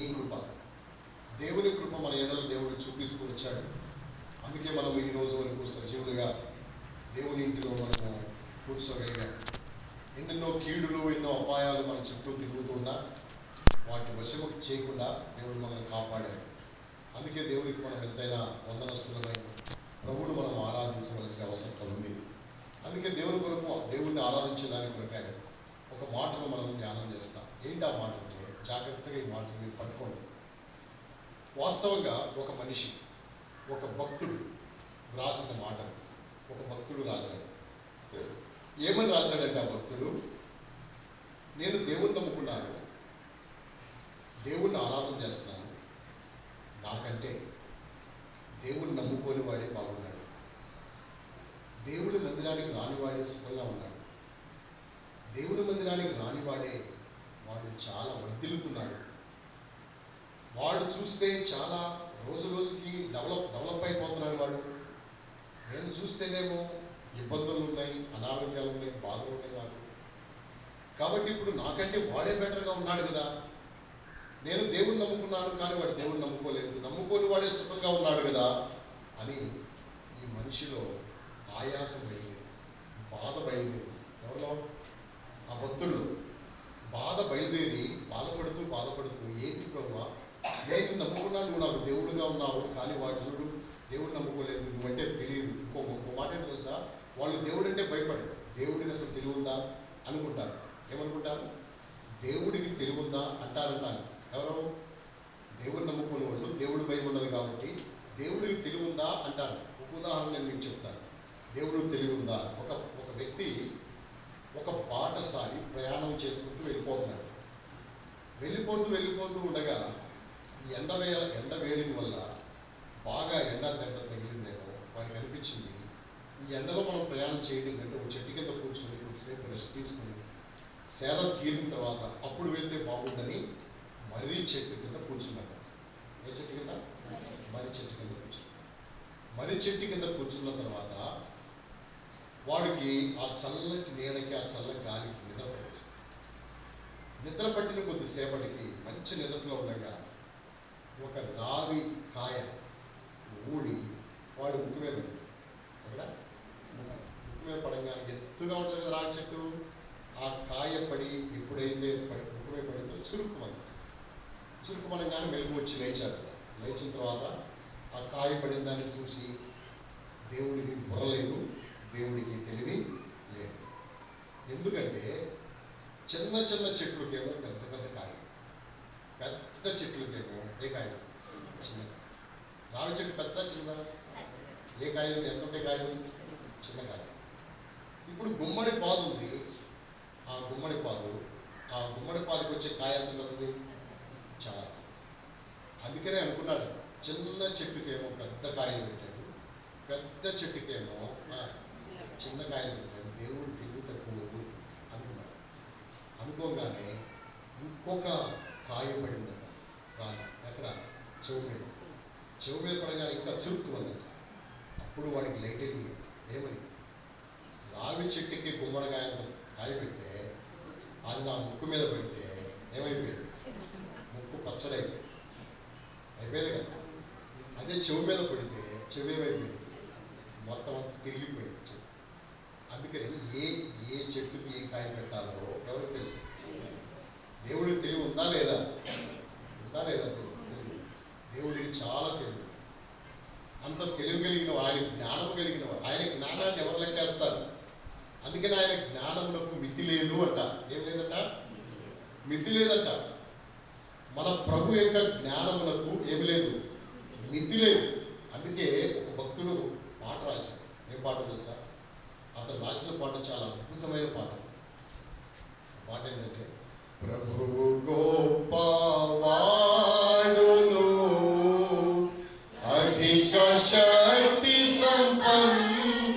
ఈ కృప, దేవుని కృప మన ఎడల దేవుడు చూపిస్తూ వచ్చాడు. అందుకే మనం ఈ రోజు వరకు సజీవులుగా దేవుని ఇంటిలో మనము కూర్చోగలిగాం. ఎన్నెన్నో కీడులు, ఎన్నో అపాయాలు మన చుట్టూ తిరుగుతూ ఉన్నా వాటి వశము చేయకుండా దేవుడు మనల్ని కాపాడాడు. అందుకే దేవునికి మనం ఎంతైనా వందనస్తులమై ప్రభువును మనం ఆరాధించవలసిన అవసరం ఉంది. అందుకే దేవుని కొరకు దేవుణ్ణి ఆరాధించడానికి కొరకాయ ఒక మాటను మనం ధ్యానం చేస్తాం. ఏంటి ఆ మాట అంటే, జాగ్రత్తగా ఈ మాటను మీరు పట్టుకోండి. వాస్తవంగా ఒక మనిషి, ఒక భక్తుడు రాసిన మాట, ఒక భక్తుడు రాశాడు. ఏమని రాశాడంటే ఆ భక్తుడు, నేను దేవుణ్ణి నమ్ముకున్నాను, దేవుణ్ణి ఆరాధన చేస్తున్నాను, నాకంటే దేవుణ్ణి నమ్ముకొని వాడే బాగున్నాడు, దేవుని మందిరానికి రానివాడే సుఖంగా ఉన్నాడు, దేవుని మందిరానికి రానివాడే వాడు చాలా వర్ధిల్లుతున్నాడు, వాడు చూస్తే చాలా రోజు రోజుకి డెవలప్ అయిపోతున్నాడు వాడు. నేను చూస్తేనేమో ఇబ్బందులు ఉన్నాయి, అనారోగ్యాలు ఉన్నాయి, బాధలు ఉన్నాయి నాకు. కాబట్టి ఇప్పుడు నాకంటే వాడే బెటర్గా ఉన్నాడు కదా. నేను దేవుణ్ణి నమ్ముకున్నాను కానీ వాడు దేవుణ్ణి నమ్ముకోలేదు, నమ్ముకొని వాడే సుఖంగా ఉన్నాడు కదా అని ఈ మనిషిలో ఆయాసం బయలుదేరి, బాధ బయలుదేరి, ఎవరిలో? ఆ భక్తుల్లో బాధ బయలుదేరి బాధపడుతూ ఏంటి ప్రభువా, నేను నమ్ముకున్నాను, నువ్వు నాకు దేవుడుగా ఉన్నావు, కానీ వాడు చూడు దేవుడు నమ్ముకోలేదు, నువ్వంటే తెలియదు. ఇంకో మాట ఏంటో తెలుసా, వాళ్ళు దేవుడు అంటే భయపడరు, దేవుడికి అసలు తెలివి ఉందా అనుకుంటారు. ఏమనుకుంటారు? దేవుడికి తెలివి ఉందా అంటారంటారు. ఎవరో దేవుడిని నమ్ముకునే వాళ్ళు, దేవుడి భయం ఉండదు కాబట్టి దేవుడికి తెలివి ఉందా అంటారు. ఒక ఉదాహరణ నేను మీకు చెప్తాను. దేవుడికి తెలివి ఉందా? ఒక వ్యక్తి ఒక బాటసారి ప్రయాణం చేసుకుంటూ వెళ్ళిపోతున్నాడు. వెళ్ళిపోతూ ఉండగా ఈ ఎండ వేడిని వల్ల బాగా ఎండ దెబ్బ తగిలిందేమో వాడికి అనిపించింది, ఈ ఎండలో మనం ప్రయాణం చేయడం కంటే ఒక చెట్టు కింద కూర్చొని కొద్దిసేపు రెస్ట్ తీసుకుని సేద తీరిన తర్వాత అప్పుడు వెళ్తే బాగుండని మర్రి చెట్టు కింద కూర్చున్నాడు. ఏ చెట్టు కింద? మర్రి చెట్టు కింద కూర్చున్నాడు. మర్రి చెట్టు కింద కూర్చున్న తర్వాత వాడికి ఆ చల్లటి నీడకి, ఆ చల్ల గాలికి నిద్ర పట్టేస్తుంది. నిద్ర పట్టిన కొద్దిసేపటికి మంచి నిద్రలో ఉండగా ఒక రావి కాయ ఊడి వాడు ముక్కు మీద పడింది. అక్కడ ముక్కు మీద పడంగానే ఎత్తుగా ఉంటుంది కదా రావి చెట్టు, ఆ కాయ పడి ఎప్పుడైతే ముక్కు మీద పడిందో చురుకుమనగానే మెలుగు వచ్చి లేచాడు. లేచిన తర్వాత ఆ కాయ పడిన దాన్ని చూసి దేవుడికి బుర్ర లేదు, దేవుడికి తెలివి లేదు. ఎందుకంటే చిన్న చెట్లకేమో పెద్ద కాయలు, పెద్ద చెట్లకేమో ఏ కాయలు? చిన్న కాయలు. రావి చెట్టు పెద్ద చిన్న ఏ కాయలు? ఎంత ఉంటే కాయలు? చిన్న కాయలు. ఇప్పుడు గుమ్మడి పాదు ఉంది, ఆ గుమ్మడి పాదుకి వచ్చే కాయ ఎంత పెద్దది? చాలా. అందుకనే అనుకున్నాడు, చిన్న చెట్టుకేమో పెద్ద కాయలు పెట్టాడు, పెద్ద చెట్టుకేమో చిన్న కాయలు పెట్టాడు, దేవుడు తెలివి తక్కువ అనుకున్నాడు. అనుకోగానే ఇంకొక కాయ పడిందంట రాను. ఎక్కడ? చెవు మీద పడగానే ఇంకా చురుక్కుమందంట. అప్పుడు వాడికి లైట్ వెలిగింది. ఏమని? రావి చెట్టుకి గుమ్మడికాయంత కాయ పెడితే అది నా ముక్కు మీద పెడితే ఏమైపోయింది? ముక్కు పచ్చడైపోయింది, అయిపోయేది కదా. అదే చెవు మీద పడితే చెవి ఏమైపోయింది? మొత్తం అంతా తిరిగిపోయింది చెవు. అందుకని ఏ చెట్టుకి ఏ కాయ పెట్టాలో ఎవరికి తెలుసు? దేవుడికి తెలివి ఉందా లేదా? తెలివి. దేవుడికి చాలా తెలివి. అంత తెలివి కలిగిన ఆయన జ్ఞానం కలిగిన వాడు. ఆయన జ్ఞానాన్ని ఎవరు లెక్కేస్తారు? అందుకని ఆయన జ్ఞానమునకు మితి లేదు అంట. ఏం లేదంట? మితి లేదంట. మన ప్రభు యొక్క జ్ఞానమునకు ఏమి లేదు? మితి లేదు. అందుకే ఒక భక్తుడు పాట రాశాడు. ఏం పాట తెలుసా? అతను రాసిన పాట చాలా అద్భుతమైన పాట. పాట ఏంటంటే, ప్రభువు గొప్పవాడును, అధిక శక్తి సంపన్నుడు,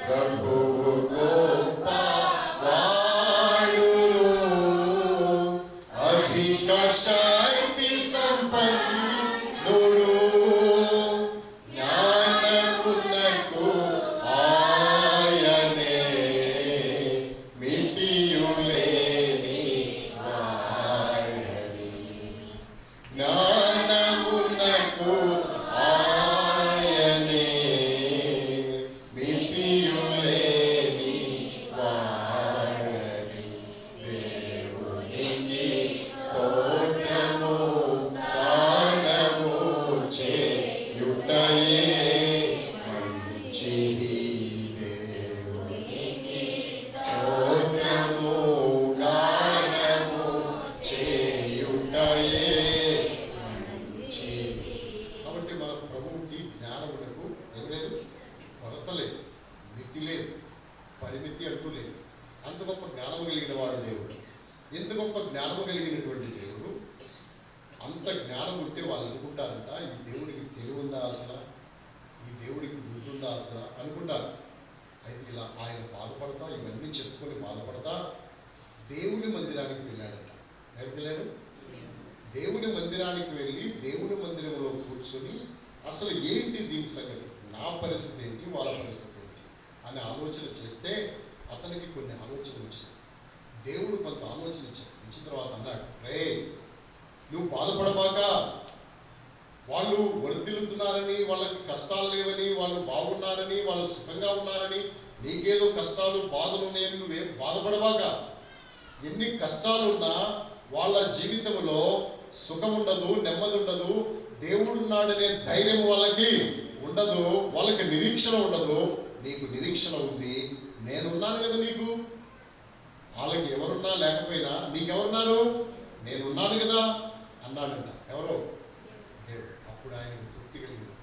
ప్రభువు గొప్పవాడును, అధిక శక్తి సంపన్నుడు, జ్ఞానమునకు ఆయనే మితియులేని వాడు. చేయుటయే మంచిది. కాబట్టి మన ప్రభువుకి జ్ఞానమునకు ఏం లేదు, కొరత లేదు, మితి లేదు, పరిమితి అంటూ లేదు. అంత గొప్ప జ్ఞానము కలిగిన వాడు దేవుడు. ఎంత గొప్ప జ్ఞానము కలిగినటువంటి దేవుడు. అంత జ్ఞానం ఉంటే వాళ్ళు అనుకుంటారంట, ఈ దేవుడికి తెలివి ఉందా అసలు, ఈ దేవుడికి బుద్ధి ఉందా అసలు అనుకుంటారు. అయితే ఇలా ఆయన బాధపడతా, ఇవన్నీ చెప్పుకొని బాధపడతా దేవుని మందిరానికి వెళ్ళాడట. ఎక్కడికి వెళ్ళాడు? దేవుని మందిరానికి వెళ్ళి దేవుని మందిరంలో కూర్చొని అసలు ఏంటి దీని సంగతి, నా పరిస్థితి ఏంటి, వాళ్ళ పరిస్థితి ఏంటి అని ఆలోచన చేస్తే అతనికి కొన్ని ఆలోచనలు వచ్చినాయి. దేవుడు కొంత ఆలోచన ఇచ్చాడు. ఇచ్చిన తర్వాత అన్నాడు, రే నువ్వు బాధపడబాక, వాళ్ళు వర్ధిల్లుతున్నారని, వాళ్ళకి కష్టాలు లేవని, వాళ్ళు బాగున్నారని, వాళ్ళు సుఖంగా ఉన్నారని, నీకేదో కష్టాలు బాధలు ఉన్నాయని నువ్వేం బాధపడబాక. ఎన్ని కష్టాలున్నా వాళ్ళ జీవితంలో సుఖం ఉండదు, నెమ్మది ఉండదు, దేవుడున్నాడనే ధైర్యం వాళ్ళకి ఉండదు, వాళ్ళకి నిరీక్షణ ఉండదు. నీకు నిరీక్షణ ఉంది, నేనున్నాను కదా నీకు. వాళ్ళకి ఎవరున్నా లేకపోయినా నీకెవరున్నారు, నేనున్నాను కదా అన్నాడంట. ఎవరో దేవుడు. అప్పుడు ఆయనకు తృప్తి కలిగింది.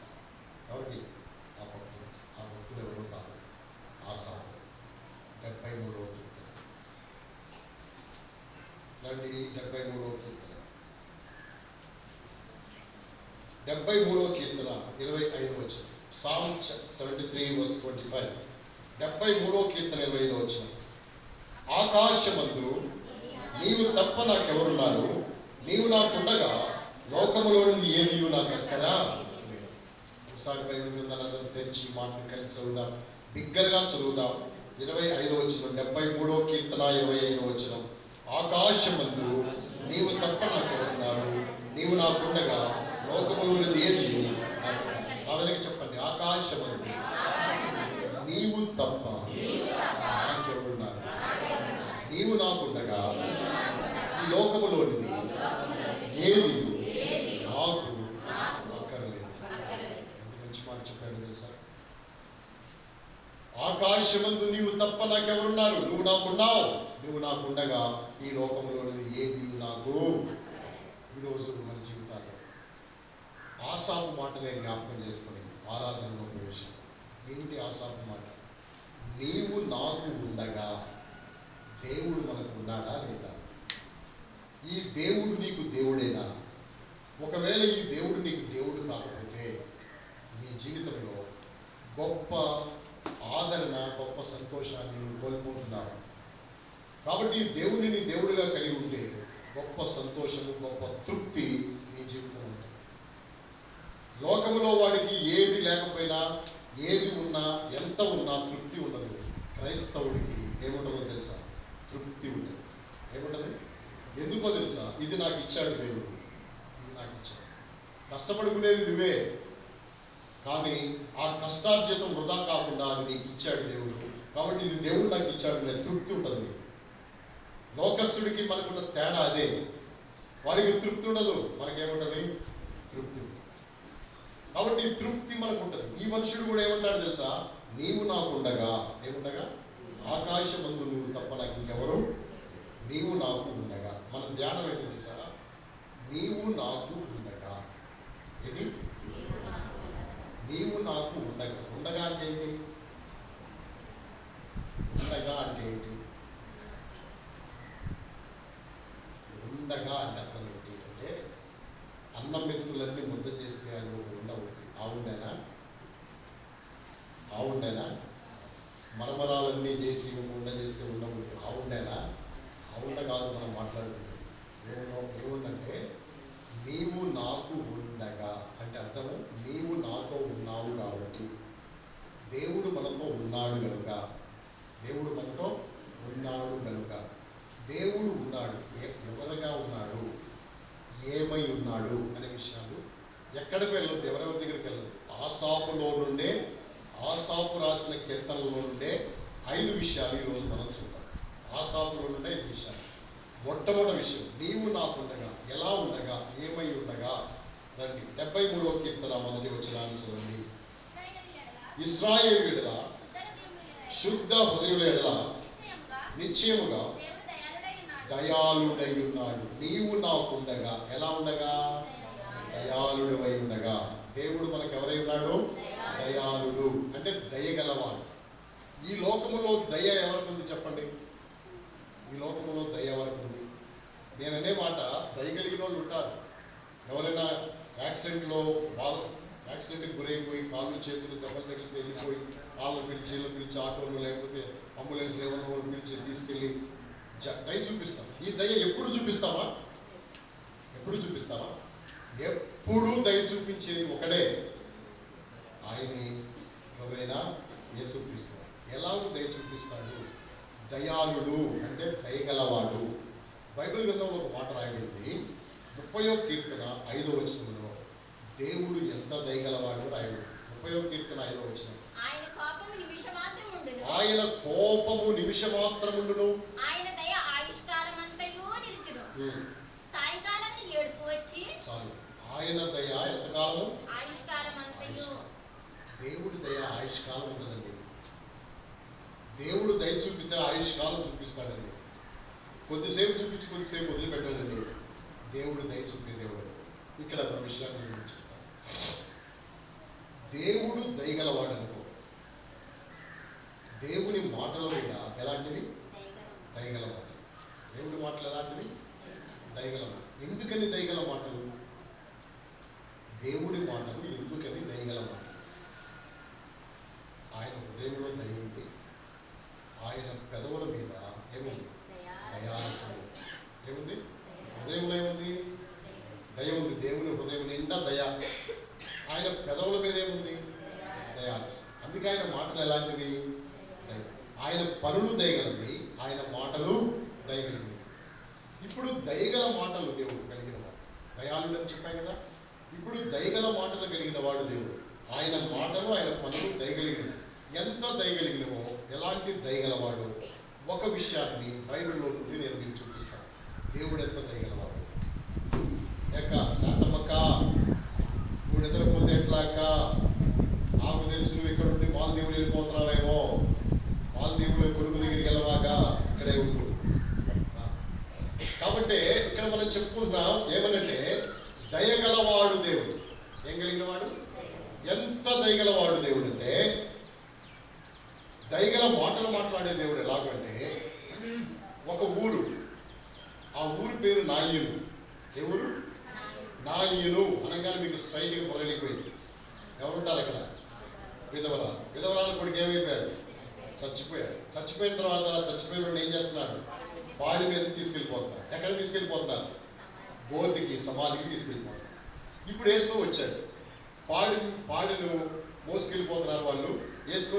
ఎవరికి? ఆ భక్తుడు. ఆ భక్తుడు ఎవరో కాదు, ఆసాపు. 73వ కీర్తన రండి. 73వ కీర్తన 73వ కీర్తన 25వ వచనం. Psalm 73:25. 73వ కీర్తన 25వ వచనం. ఆకాశమందు నీవు తప్ప నాకెవరున్నారు, నీవు నాకుండగా లోకములో నుండి ఏది నాకు అక్కరా లేదు. ఒకసారి బైబిల్ గ్రంథాన్ని అందరూ తెరిచి మాటలు కలిసి చదువుదాం, బిగ్గరగా చదువుదాం. 25వ వచనం, 73వ కీర్తన 25వ వచనం. ఆకాశమందు నీవు తప్ప నాకెవరున్నారు, నీవు నాకుండగా లోకములో నుండి ఏది నా వెనక చెప్పండి. ఆకాశమందు నీవు తప్ప నాకెవరున్నారు, నీవు నాకుండగా ఈ లోకములోనిది ఏది నాకు అక్కర్లేదు. ఎంత మంచి మాట చెప్పాడు తెలుసా? ఆకాశమందు నీవు తప్ప నాకెవరున్నారు, నువ్వు నాకున్నావు, నువ్వు నాకుండగా ఈ లోకములోనిది ఏది నాకు. ఈరోజు మన జీవితాల్లో ఆసాపు మాటలే జ్ఞాపకం చేసుకొని ఆరాధనలో ప్రవేశం. ఏమిటి ఆసాపు మాట? నీవు నాకు ఉండగా దేవుడు మనకు ఉన్నాడా లేదా? ఈ దేవుడు నీకు దేవుడేనా? ఒకవేళ ఈ దేవుడు నీకు దేవుడు కాకపోతే నీ జీవితంలో గొప్ప ఆదరణ, గొప్ప సంతోషాన్ని నువ్వు కోల్పోతున్నావు. కాబట్టి ఈ దేవుడిని నీ దేవుడిగా కలిగి ఉంటే గొప్ప సంతోషము, గొప్ప తృప్తి నీ జీవితంలో ఉంటుంది. లోకంలో వాడికి ఏది లేకపోయినా, ఏది ఉన్నా, ఎంత ఉన్నా తృప్తి ఉండదు. క్రైస్తవుడికి ఏముండదో తెలుసా? తృప్తి ఉంటుంది. ఏముంటుంది? ఎందుకో తెలుసా? ఇది నాకు ఇచ్చాడు దేవుడు, ఇది నాకు ఇచ్చాడు. కష్టపడుకునేది నువ్వే, కానీ ఆ కష్టార్జితం వృధా కాకుండా అది నీకు ఇచ్చాడు దేవుడు. కాబట్టి ఇది దేవుడు నాకు ఇచ్చాడు అనే తృప్తి ఉంటుంది. లోకస్తుడికి మనకున్న తేడా అదే. వారికి తృప్తి ఉండదు, మనకేముంటుంది? తృప్తి. కాబట్టి ఈ తృప్తి మనకు ఉంటుంది. ఈ మనుషుడు కూడా ఏమంటాడు తెలుసా? నీవు నాకు ఉండగా, ఏముండగా? ఆకాశమందు నువ్వు తప్ప నాకు ఇంకెవరు, నీవు నాకు ఉండగా. మన ధ్యానం ఏంటి తెలుసా? నీవు నాకు ఉండగా. ఏంటి? నీవు నాకు ఉండగా. ఉండగా అంటే ఏంటి? ఉండగా అంటే ఏంటి? ఉండగా అంటే అర్థం ఏంటి అంటే, అన్నం మెతుకులన్నీ ముద్ద చేస్తే అది ఒక ఉండ అవుతుంది. ఆ ఉండేనా? ఆ ఉండేనా? మరమరాలన్నీ చేసి ఒక ఉండ చేస్తే ఉండవుతుంది. ఆ ఉండేనా? ఆ ఉండ కాదు మనం మాట్లాడుతుంది. ఏముందంటే నీవు నాకు ఉండగా అంటే అర్థము, నీవు నాతో ఉన్నావు కాబట్టి. దేవుడు మనతో ఉన్నాడు కనుక, దేవుడు మనతో ఉన్నాడు కనుక, దేవుడు ఉన్నాడు. ఎవరుగా ఉన్నాడు, ఏమై ఉన్నాడు అనే విషయాలు ఎక్కడికి వెళ్ళొద్దు, ఎవరెవరి దగ్గరికి వెళ్ళొద్దు. ఆసాపులో నుండే, ఆసాపు రాసిన కీర్తనలో నుండే 5 విషయాలు ఈరోజు మనం చూద్దాం. ఆసాపులో నుండే 5 విషయాలు. మొట్టమొదటి విషయం, నీవు నాకుండగా. ఎలా ఉండగా, ఏమై ఉండగా? రండి. 73వ కీర్తన 1వ వచనాన్ని చదవండి. ఇశ్రాయేలు ఎడల శుద్ధ హృదయుల ఎడల నిశ్చయముగా దయాళుడై ఉన్నాడు. నీవు నాకుండగా ఎలా ఉండగా? దయాళుడై ఉండగా. దేవుడు మనకు ఎవరై ఉన్నాడు? దయాళుడు అంటే దయగలవాడు. ఈ లోకములో దయ ఎవరికి ఉంది చెప్పండి? ఈ లోకములో దయ ఎవరికి ఉంది? నేననే మాట దయగలిగిన వాళ్ళు ఉంటారు. ఎవరైనా యాక్సిడెంట్కి గురైపోయి కాళ్ళు చేతులు దెబ్బలు తగిలితే వెళ్ళిపోయి వాళ్ళని పిలిచి ఆటోలు లేకపోతే అంబులెన్స్ ఏమైనా వాళ్ళు పిలిచి తీసుకెళ్ళి దయ చూపిస్తాం. ఈ దయ ఎప్పుడు చూపిస్తామా? ఎప్పుడు చూపిస్తామా? ఎప్పుడు దయ చూపించేది ఒకడే, ఆయనే. ఎవరైనా యేసుక్రీస్తు. ఎలాగూ దయ చూపిస్తాడు? దయాళుడు అంటే దయగలవాడు. బైబిల్ గ్రంథంలో ఒక మాట రాయబడింది. 30వ కీర్తన 5వ వచనంలో దేవుడు ఎంత దయగలవాడు రాయబడింది. 30వ కీర్తన 5వ వచనం. ఆయన కోపము నిమిషమాత్రముండును, ఆయన దయ ఆయుష్కాలమంతయు నిలుచును. సాయంకాలం ఏడుపు వచ్చి చాలు. ఆయన దయ ఎంతకాలం? ఆయుష్కాలమంతయు. దేవుడి దయ ఆయుష్కాలం ఉంటుందండి. దేవుడు దయ చూపితే ఆయుష్కాలం చూపిస్తాడండి. కొద్దిసేపు చూపించి కొద్దిసేపు వదిలిపెట్టాడండి. దేవుడు దయ చూపే దేవుడు. ఇక్కడ ఒక విషయాన్ని నేను చెప్తాను. దేవుడు దయగలవాడనుకో, దేవుని మాటలు కూడా ఎలాంటివి? దయగల మాటలు. దేవుడి మాటలు ఎలాంటివి? దయగల మాటలు. ఎందుకని దయగల మాటలు? దేవుడి మాటలు ఎందుకని దయగల మాటలు? ఆయన హృదయంలో దయ ఉంది. ఆయన పెదవుల మీద ఏముంది? దయారసము. ఏముంది? హృదయంలో ఏముంది? దయ ఉంది. దేవుని హృదయం నిండా దయ. ఆయన పెదవుల మీద ఏముంది? దయారసం. అందుకే ఆయన మాటలు ఎలాంటివి? దయ. ఆయన పనులు దయగలవి, ఆయన మాటలు దయగలిగినవి. ఇప్పుడు దయగల మాటలు దేవుడు కలిగిన వాడు. దయాళుడు అని చెప్పాం కదా. ఇప్పుడు దయగల మాటలు కలిగిన వాడు దేవుడు. ఆయన మాటలు, ఆయన పనులు దయగలిగినవి. ఎంత దయగలిగినవో, ఎలాంటి దయగలవాడు ఒక విషయాన్ని బైబిల్లో నుండి నేను మీకు చూపిస్తాను. దేవుడు ఎంత దయగలవాడు. శాంతమ్మక్క, నువ్వు నిద్రపోతే ఎట్లాక? నాకు తెలుసు నువ్వు ఇక్కడ నుండి మాల్దీవులు వెళ్ళిపోతున్నావేమో. మాల్దీవులు కొడుకు దగ్గరికి వెళ్ళవాగా, ఇక్కడే ఉండు. కాబట్టి ఇక్కడ మనం చెప్పుకుంటున్నాం ఏమనంటే దయగలవాడు దేవుడు. ఏం కలిగిన వాడు? ఎంత దయగలవాడు దేవుడు అంటే, దయగల మాటలు మాట్లాడే దేవుడు. ఎలాగంటే ఒక ఊరు, ఆ ఊరి పేరు నాయను. ఏ ఊరు? నాయను అనగానే మీకు స్ట్రైట్గా పొరలిపోయింది. ఎవరుంటారు అక్కడ? విధవరాలు. విధవరాలు కొడుకు ఏమైపోయాడు? చచ్చిపోయాడు. చచ్చిపోయిన తర్వాత చచ్చిపోయిన ఏం చేస్తున్నారు? పాడి మీద తీసుకెళ్ళిపోతున్నారు. ఎక్కడ తీసుకెళ్ళిపోతున్నారు? గోతికి, సమాధికి తీసుకెళ్ళిపోతున్నారు. ఇప్పుడు ఏసుకో వచ్చాడు. పాడిను మోసుకెళ్ళిపోతున్నారు వాళ్ళు. ఏసుకో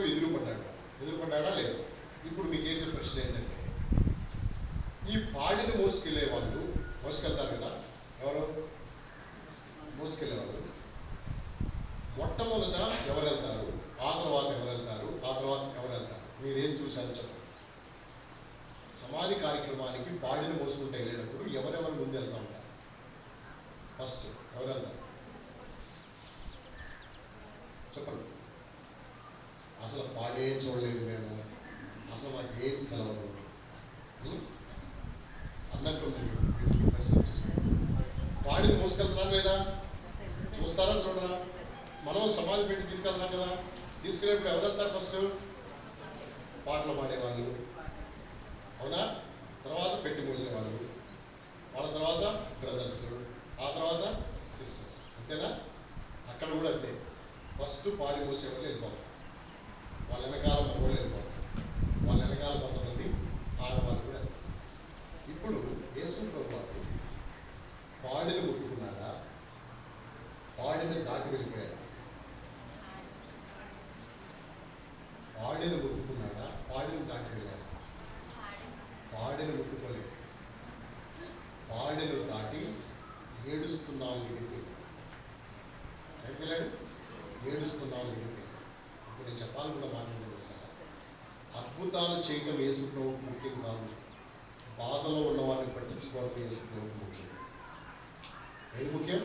ఎదురుపడ్డాడా లేదా? ఇప్పుడు మీకు వేసే ప్రశ్న ఏంటంటే, ఈ పాడిని మోసుకెళ్ళే వాళ్ళు మోసుకెళ్తారు కదా. ఎవరు మోసుకెళ్ళేవాళ్ళు? మొట్టమొదట ఎవరు వెళ్తారు? ఆ తర్వాత ఎవరు వెళ్తారు? ఆ తర్వాత ఎవరు వెళ్తారు? మీరేం చూశారో చెప్పండి. సమాధి కార్యక్రమానికి పాడిని మోసుకుంటూ వెళ్ళేటప్పుడు ఎవరెవరు ముందు వెళ్తూ ఉంటారు? ఫస్ట్ ఎవరు వెళ్తారు చెప్పండి. అసలు పాడే చూడలేదు మేము, అసలు మాకు ఏం తెలవదు అన్నట్టు పరిస్థితి చూస్తాం. పాడిని మోసుకెళ్తున్నాం లేదా? చూస్తారా చూడరా? మనం సమాధి పెట్టి తీసుకెళ్తాం కదా. తీసుకెళ్ళేప్పుడు ఎవరు వెళ్తారు? ఫస్ట్ పాటలు పాడేవాళ్ళు, అవునా? తర్వాత పెట్టి మోసేవాళ్ళు, వాళ్ళ తర్వాత బ్రదర్స్, ఆ తర్వాత సిస్టర్స్. అంతేనా? అక్కడ కూడా అంతే. ఫస్ట్ పాడి మోసేవాళ్ళు వెళ్ళిపోతారు. వాళ్ళ వెనకాల మగవాళ్ళు వెళ్ళిపోతారు. వాళ్ళ వెనకాల కొంతమంది ఆడవాళ్ళు కూడా వెళ్తారు. ఇప్పుడు యేసు ప్రభువు పాడిని ముట్టుకున్నాడా? పాడిని దాటి వెళ్ళిపోయాడా? పాడిని ముట్టుకున్నాడా? పాడిని దాటి వెళ్ళాడా? పాడిని ముట్టుకోలేదు. పాడిని దాటి ఏడుస్తున్నావు దగ్గరికి వెళ్ళాడు. ఏడుస్తున్నావు దగ్గరికి. ఇప్పుడు నేను చెప్పాలనుకున్న మాట్లాడలేదు తెలుసా? అద్భుతాలు చేయడం యేసు ప్రభువుకు ముఖ్యం కాదు. బాధలో ఉన్న వారిని పట్టించుకోవడం యేసు ప్రభువుకు ముఖ్యం. ఏది ముఖ్యం?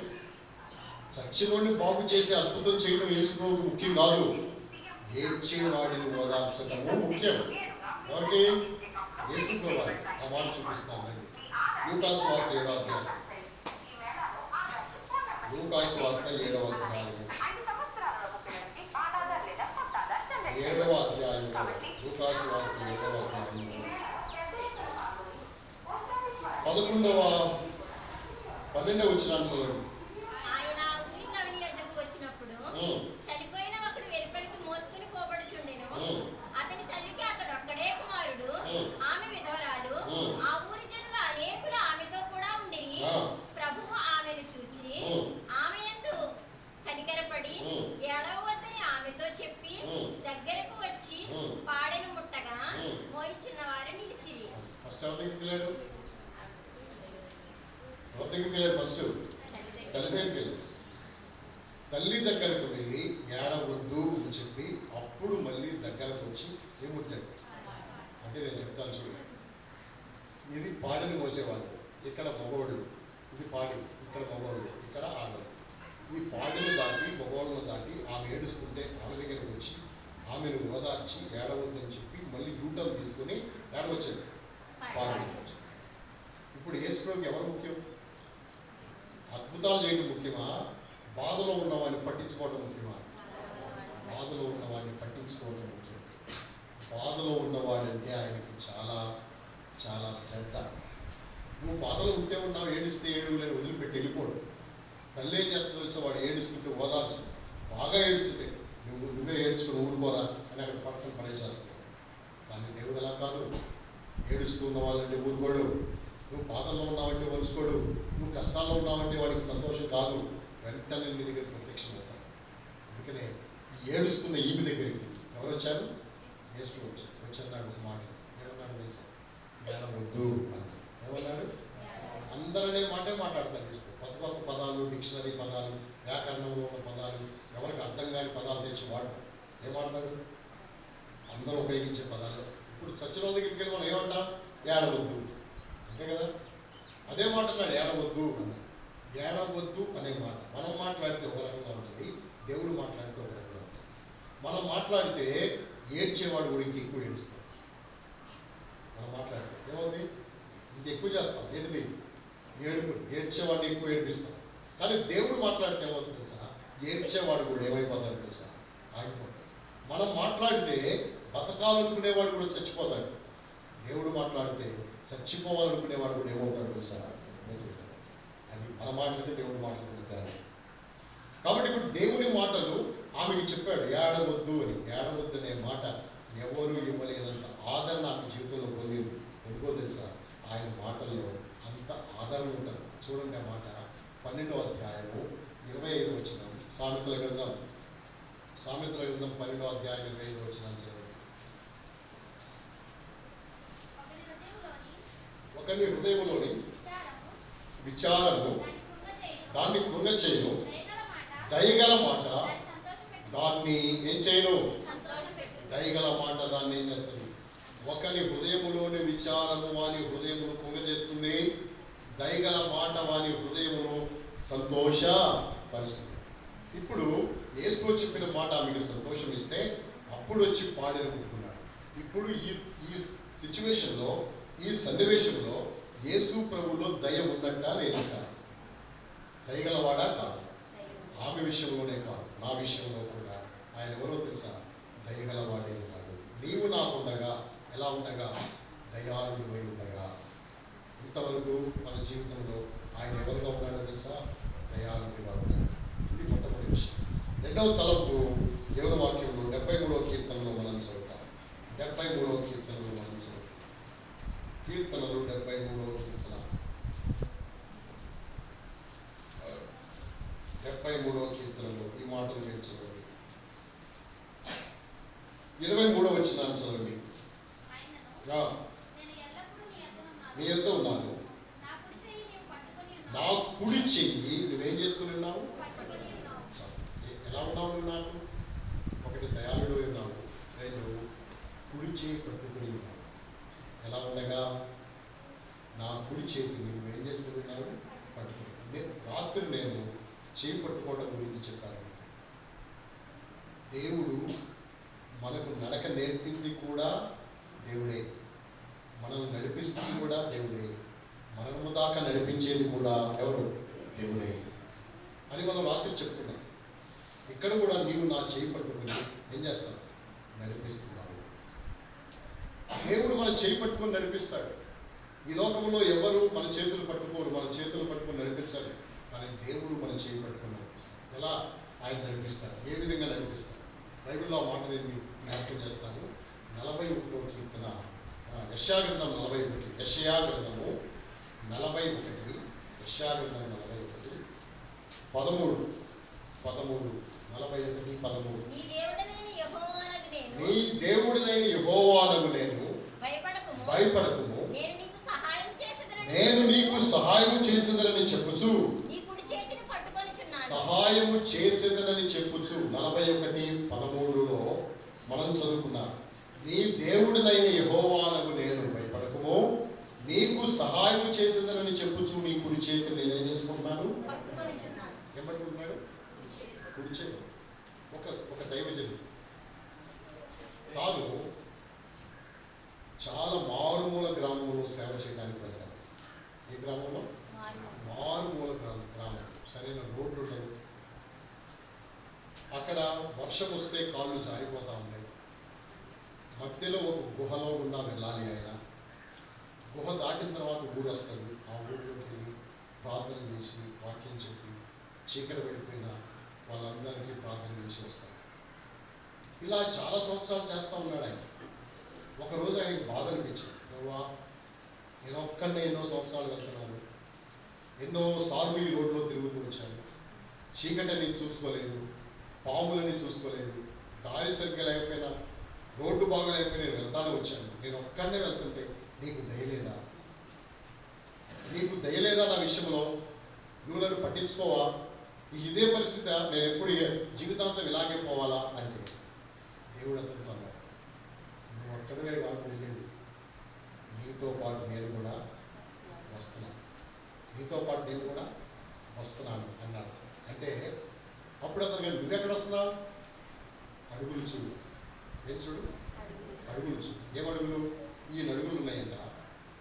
చచ్చినోడిని బాగు చేసే అద్భుతం చేయడం యేసు ప్రభువుకు ముఖ్యం కాదు. ఏడ్చేవాడిని ఓదార్చడము ముఖ్యం. ఎవరికి? యేసు ప్రభువు. ఆ మాట చూపిస్తానండి. లూకాసు వార్త 7వ అధ్యాయం. లూకాసు వార్త 7వ అధ్యాయం. 7వ అధ్యాయంలో లూకాసు వార్త 7వ అధ్యాయంలో 12వ వచనం చదవండి. ఆయన ఊరి గవిని యొద్దకు వచ్చినప్పుడు చనిపోయిన ఒకడు వెలుపలికి మోసుకుని పోబడుచుండెను. అతని తల్లికి అతడు ఒక్కడే కుమారుడు, ఆమె విధవరాలు. ఆ ఊరి జనులు అనేకులు ఆమెతో కూడా ఉండిరి. ప్రభువు ఆమెను చూచి ఆమె యందు కనికరపడి ఏడవవద్దని ఆమెతో చెప్పి దగ్గరకు వచ్చి పాడెను ముట్టగా మోయిచున్న వారు నిలిచిరి. ఫస్ట్ తల్లి దగ్గరకు వెళ్ళి ఏడవద్దు అని చెప్పి అప్పుడు మళ్ళీ దగ్గరకు వచ్చి ఏముంటాడు అంటే నేను చెప్తాను చూడండి. ఇది పాడిని మోసేవాళ్ళు, ఇక్కడ మగవాడు, ఇది పాడి, ఇక్కడ మగవాడు, ఇక్కడ ఆడవాడు. ఈ పాడిని దాటి మగవాళ్ళను దాటి ఆమె ఏడుస్తుంటే ఆమె దగ్గరకు వచ్చి ఆమెను ఓదార్చి ఏడవద్దని చెప్పి మళ్ళీ యూటర్న్ తీసుకొని ఏడవచ్చాడు, పాడి. ఇప్పుడు యేసుప్రభువుకి ఎవరు ముఖ్యం? అద్భుతాలు చేయడం ముఖ్యమా? బాధలో ఉన్నవాడిని పట్టించుకోవడం ముఖ్యమా? బాధలో ఉన్నవాడిని పట్టించుకోవడం ముఖ్యం. బాధలో ఉన్నవాడంటే ఆయనకి చాలా చాలా శ్రద్ధ. నువ్వు బాధలో ఉంటే ఉన్నావు, ఏడిస్తే ఏడుగులని వదిలిపెట్టి వెళ్ళిపోడు. తల్లి ఏం చేస్తుందో వచ్చి వాడు ఏడుస్తుంటే ఓదార్స్తుంది. బాగా ఏడుస్తుంటే నువ్వే ఏడ్చుకుని ఊరుకోరా అని అక్కడ పక్కన పనిచేస్తావు. కానీ దేవుడు అలా కాదు. ఏడుస్తూ ఉన్న వాళ్ళంటే ఊరుకోడు. నువ్వు బాధల్లో ఉన్నావంటే వలుసుకోడు. నువ్వు కష్టాల్లో ఉన్నావంటే వాడికి సంతోషం కాదు, వెంటనే నీ దగ్గర ప్రత్యక్షం అవుతాడు. అందుకనే ఈ ఏడుస్తున్న ఈమె దగ్గరికి ఎవరు వచ్చారు? యేసు వచ్చారు. వచ్చన్నాడు ఒక మాట. ఏమన్నాడు తెలుసా? ఏడవద్దు అన్నాడు. ఏమన్నాడు? అందరనే మాటే మాట్లాడతాడు యేసు. కొత్త కొత్త పదాలు, డిక్షనరీ పదాలు, వ్యాకరణంలో ఉన్న పదాలు, ఎవరికి అర్థం కాని పదాలు తెచ్చి వాడతాడు. ఏం వాడతాడు? అందరూ ఉపయోగించే పదాలు. ఇప్పుడు చర్చల దగ్గరికి వెళ్ళి మనం ఏమంటాం? ఏడవద్దు, అంతే కదా? అదే మాట అన్నాడు, ఏడవద్దు అన్నాడు. ఏడవద్దు అనే మాట మనం మాట్లాడితే ఒక రకంగా ఉంటుంది, దేవుడు మాట్లాడితే ఒక రకంగా ఉంటుంది. మనం మాట్లాడితే ఏడ్చేవాడు కూడా ఇంకెక్కువ ఏడుస్తాడు. మనం మాట్లాడితే ఏమవుతుంది? ఇంకెక్కువ చేస్తాం. ఏంటిది? ఏడ్చేవాడిని ఎక్కువ ఏడిపిస్తాం. కానీ దేవుడు మాట్లాడితే ఏమవుతుంది తెలుసా? ఏడ్చేవాడు కూడా ఏమైపోతాడు తెలుసా? ఆగిపోతాడు. మనం మాట్లాడితే బతకాలనుకునేవాడు కూడా చచ్చిపోతాడు. దేవుడు మాట్లాడితే చచ్చిపోవాలనుకునేవాడు కూడా ఏమవుతాడు తెలుసా? అది మన మాటలంటే దేవుడు మాట్లాడుకుంటాడు. కాబట్టి ఇప్పుడు దేవుని మాటలు ఆమెకి చెప్పాడు ఏడవద్దు అని. ఏడవద్దు అనే మాట ఎవరు ఇవ్వలేనంత ఆదరణ ఆమె జీవితంలో పొందింది. ఎందుకో తెలుసా? ఆయన మాటల్లో అంత ఆదరణ ఉంటుంది. చూడండి ఆ మాట 12వ అధ్యాయము 25వ వచనం. సామెతల గ్రంథం 12వ అధ్యాయం 25వ వచనం చదవండి. ఒకని హృదయంలోని విచారము దాన్ని కృంగ చేయను, దయగల మాట దాన్ని ఏం చేయను? దయగల మాట దాన్ని ఏం చేస్తుంది? ఒకని హృదయములోని విచారము వాని హృదయమును కుంగజేస్తుంది, దయగల మాట వాని హృదయమును సంతోషపరుస్తుంది. ఇప్పుడు యేసు చెప్పిన మాట ఆమెకు సంతోషం ఇస్తే అప్పుడు వచ్చి పాడిన ముట్టుకున్నాడు. ఇప్పుడు ఈ సిచ్యువేషన్లో, ఈ సన్నివేశంలో యేసు ప్రభువులో దయ ఉన్నట్టా లేనట్టా? దయగలవాడా కాదా? ఆమె విషయంలోనే కాదు, నా విషయంలో కూడా ఆయన ఎవరో తెలుసా? దయగలవాడే ఉన్నాడు. నీవు నాకుండగా ఎలా ఉండగా? దయాళుడివై ఉండగా. ఇంతవరకు మన జీవితంలో ఆయన ఎవరుగా ఉన్నాడో తెలుసా? దయాళుడిగా ఉన్నాడు. ఇది మొట్టమొదటి విషయం. రెండవ తలంపు దేవుని వాక్యంలో 73వ కీర్తనలో మనం చదువుతాం. 73వ కీర్తనలో మనం చదువుతాం. కీర్తనలు 73వ కీర్తన 73వ కీర్తనలో ఈ మాటలు మీరు చదవండి. 23వ వచనాన్ని చదవండి. నీ యొద్ద ఉన్నాను, నా కుడి చెయ్యి నువ్వేం చేసుకుని ఉన్నావు? ఎలా ఉన్నావు నువ్వు? నాకు ఒకటి దయాళుడు ఉన్నావు, రెండు కుడి చేయి పట్టుకుని ఉన్నావు. ఎలా ఉండగా? నా కుడి చేతిని నువ్వేం చేసుకుని ఉన్నావు? పట్టుకుని. రాత్రి నేను చేయి పట్టుకోవడం గురించి చెప్పాను. దేవుడు మనకు నడక నేర్పింది కూడా దేవుడే, మనల్ని నడిపిస్తుంది కూడా దేవుడే, మరణము దాకా నడిపించేది కూడా ఎవరు? దేవుడే అని మనం రాత్రి చెప్పుకున్నాం. ఇక్కడ కూడా నీవు నా చేయి పట్టుకుని ఏం చేస్తావు? నడిపిస్తున్నావు. దేవుడు మన చేయి పట్టుకొని నడిపిస్తాడు. ఈ లోకంలో ఎవరు మన చేతులు పట్టుకోరు, మన చేతులు పట్టుకొని నడిపించాలి. కానీ దేవుడు మన చేయి పట్టుకొని నడిపిస్తాడు. ఎలా ఆయన నడిపిస్తాడు? ఏ విధంగా నడిపిస్తాడు? బైబిల్లో ఆ మాట నేను మీకు జ్ఞాపకం చేస్తాను. 41వ కీర్తన, యెషయా గ్రంథం 41, యెషయా గ్రంథము 41, యెషయా గ్రంథం 41 13 41 నీ దేవుడనైన యెహోవానగు నేను భయపడకుము, నేను నీకు సహాయం చేసేదనని చెప్పుచు. సహాయము చేసేదనని చెప్పుచు 41:13లో మనం చదువుకున్నాం. నీ దేవుడినైన యెహోవానగు నేను భయపడకుము, నీకు సహాయం చేసేదనని చెప్పుచు నీ కుడి చేతిని నేనేం చేసుకుంటున్నాను? ఏం పట్టుకుంటున్నాడు? కుడి చేతి. ఒక దైవజనుడు తాను చాలా మారుమూల గ్రామంలో సేవ చేయడానికి వెళ్తాడు. ఈ గ్రామంలో మారుమూల గ్రామం, సరైన రోడ్లు ఉండవు. అక్కడ వర్షం వస్తే కాళ్ళు జారిపోతూ ఉన్నాయి. మధ్యలో ఒక గుహలో గుండా వెళ్ళాలి. ఆయన గుహ దాటిన తర్వాత ఊరు వస్తుంది. ఆ ఊరిలోకి వెళ్ళి ప్రార్థన చేసి వాక్యం చెప్పి చీకటి పడిపోయిన వాళ్ళందరికీ ప్రార్థన చేసి వస్తారు. ఇలా చాలా సంవత్సరాలు చేస్తూ ఉన్నాడు ఆయన. ఒకరోజు ఆయనకి బాధ అనిపించింది. నేను ఒక్కడినే ఎన్నో సంవత్సరాలు వెళ్తున్నాను, ఎన్నోసార్లు ఈ రోడ్లో తిరుగుతూ వచ్చాను, చీకటిని చూసుకోలేదు, పాములని చూసుకోలేదు, దారి సరిగ్గా లేకపోయినా, రోడ్డు బాగోలేకపోయినా నేను వెళ్తానే వచ్చాను. నేను ఒక్కడనే వెళ్తుంటే నీకు దయలేదా? నీకు దయలేదా నా విషయంలో? నువ్వు నన్ను పట్టించుకోవా? ఇదే పరిస్థితి నేను ఎప్పుడు జీవితాంతం ఇలాగే పోవాలా అంటే దేవుడు అతనితో అన్నాడు, నువ్వు ఒక్కడవే కాదు వెళ్ళేది, నీతో పాటు నేను కూడా వస్తున్నాను, నీతో పాటు నేను కూడా వస్తున్నాను అన్నాడు. అంటే అప్పుడు అతను నువ్వెక్కడ వస్తున్నావు? అడుగులు చూడు. ఏం చూడు? అడుగులు చూడు. ఏం అడుగులు? ఈయన అడుగులు ఉన్నాయంట.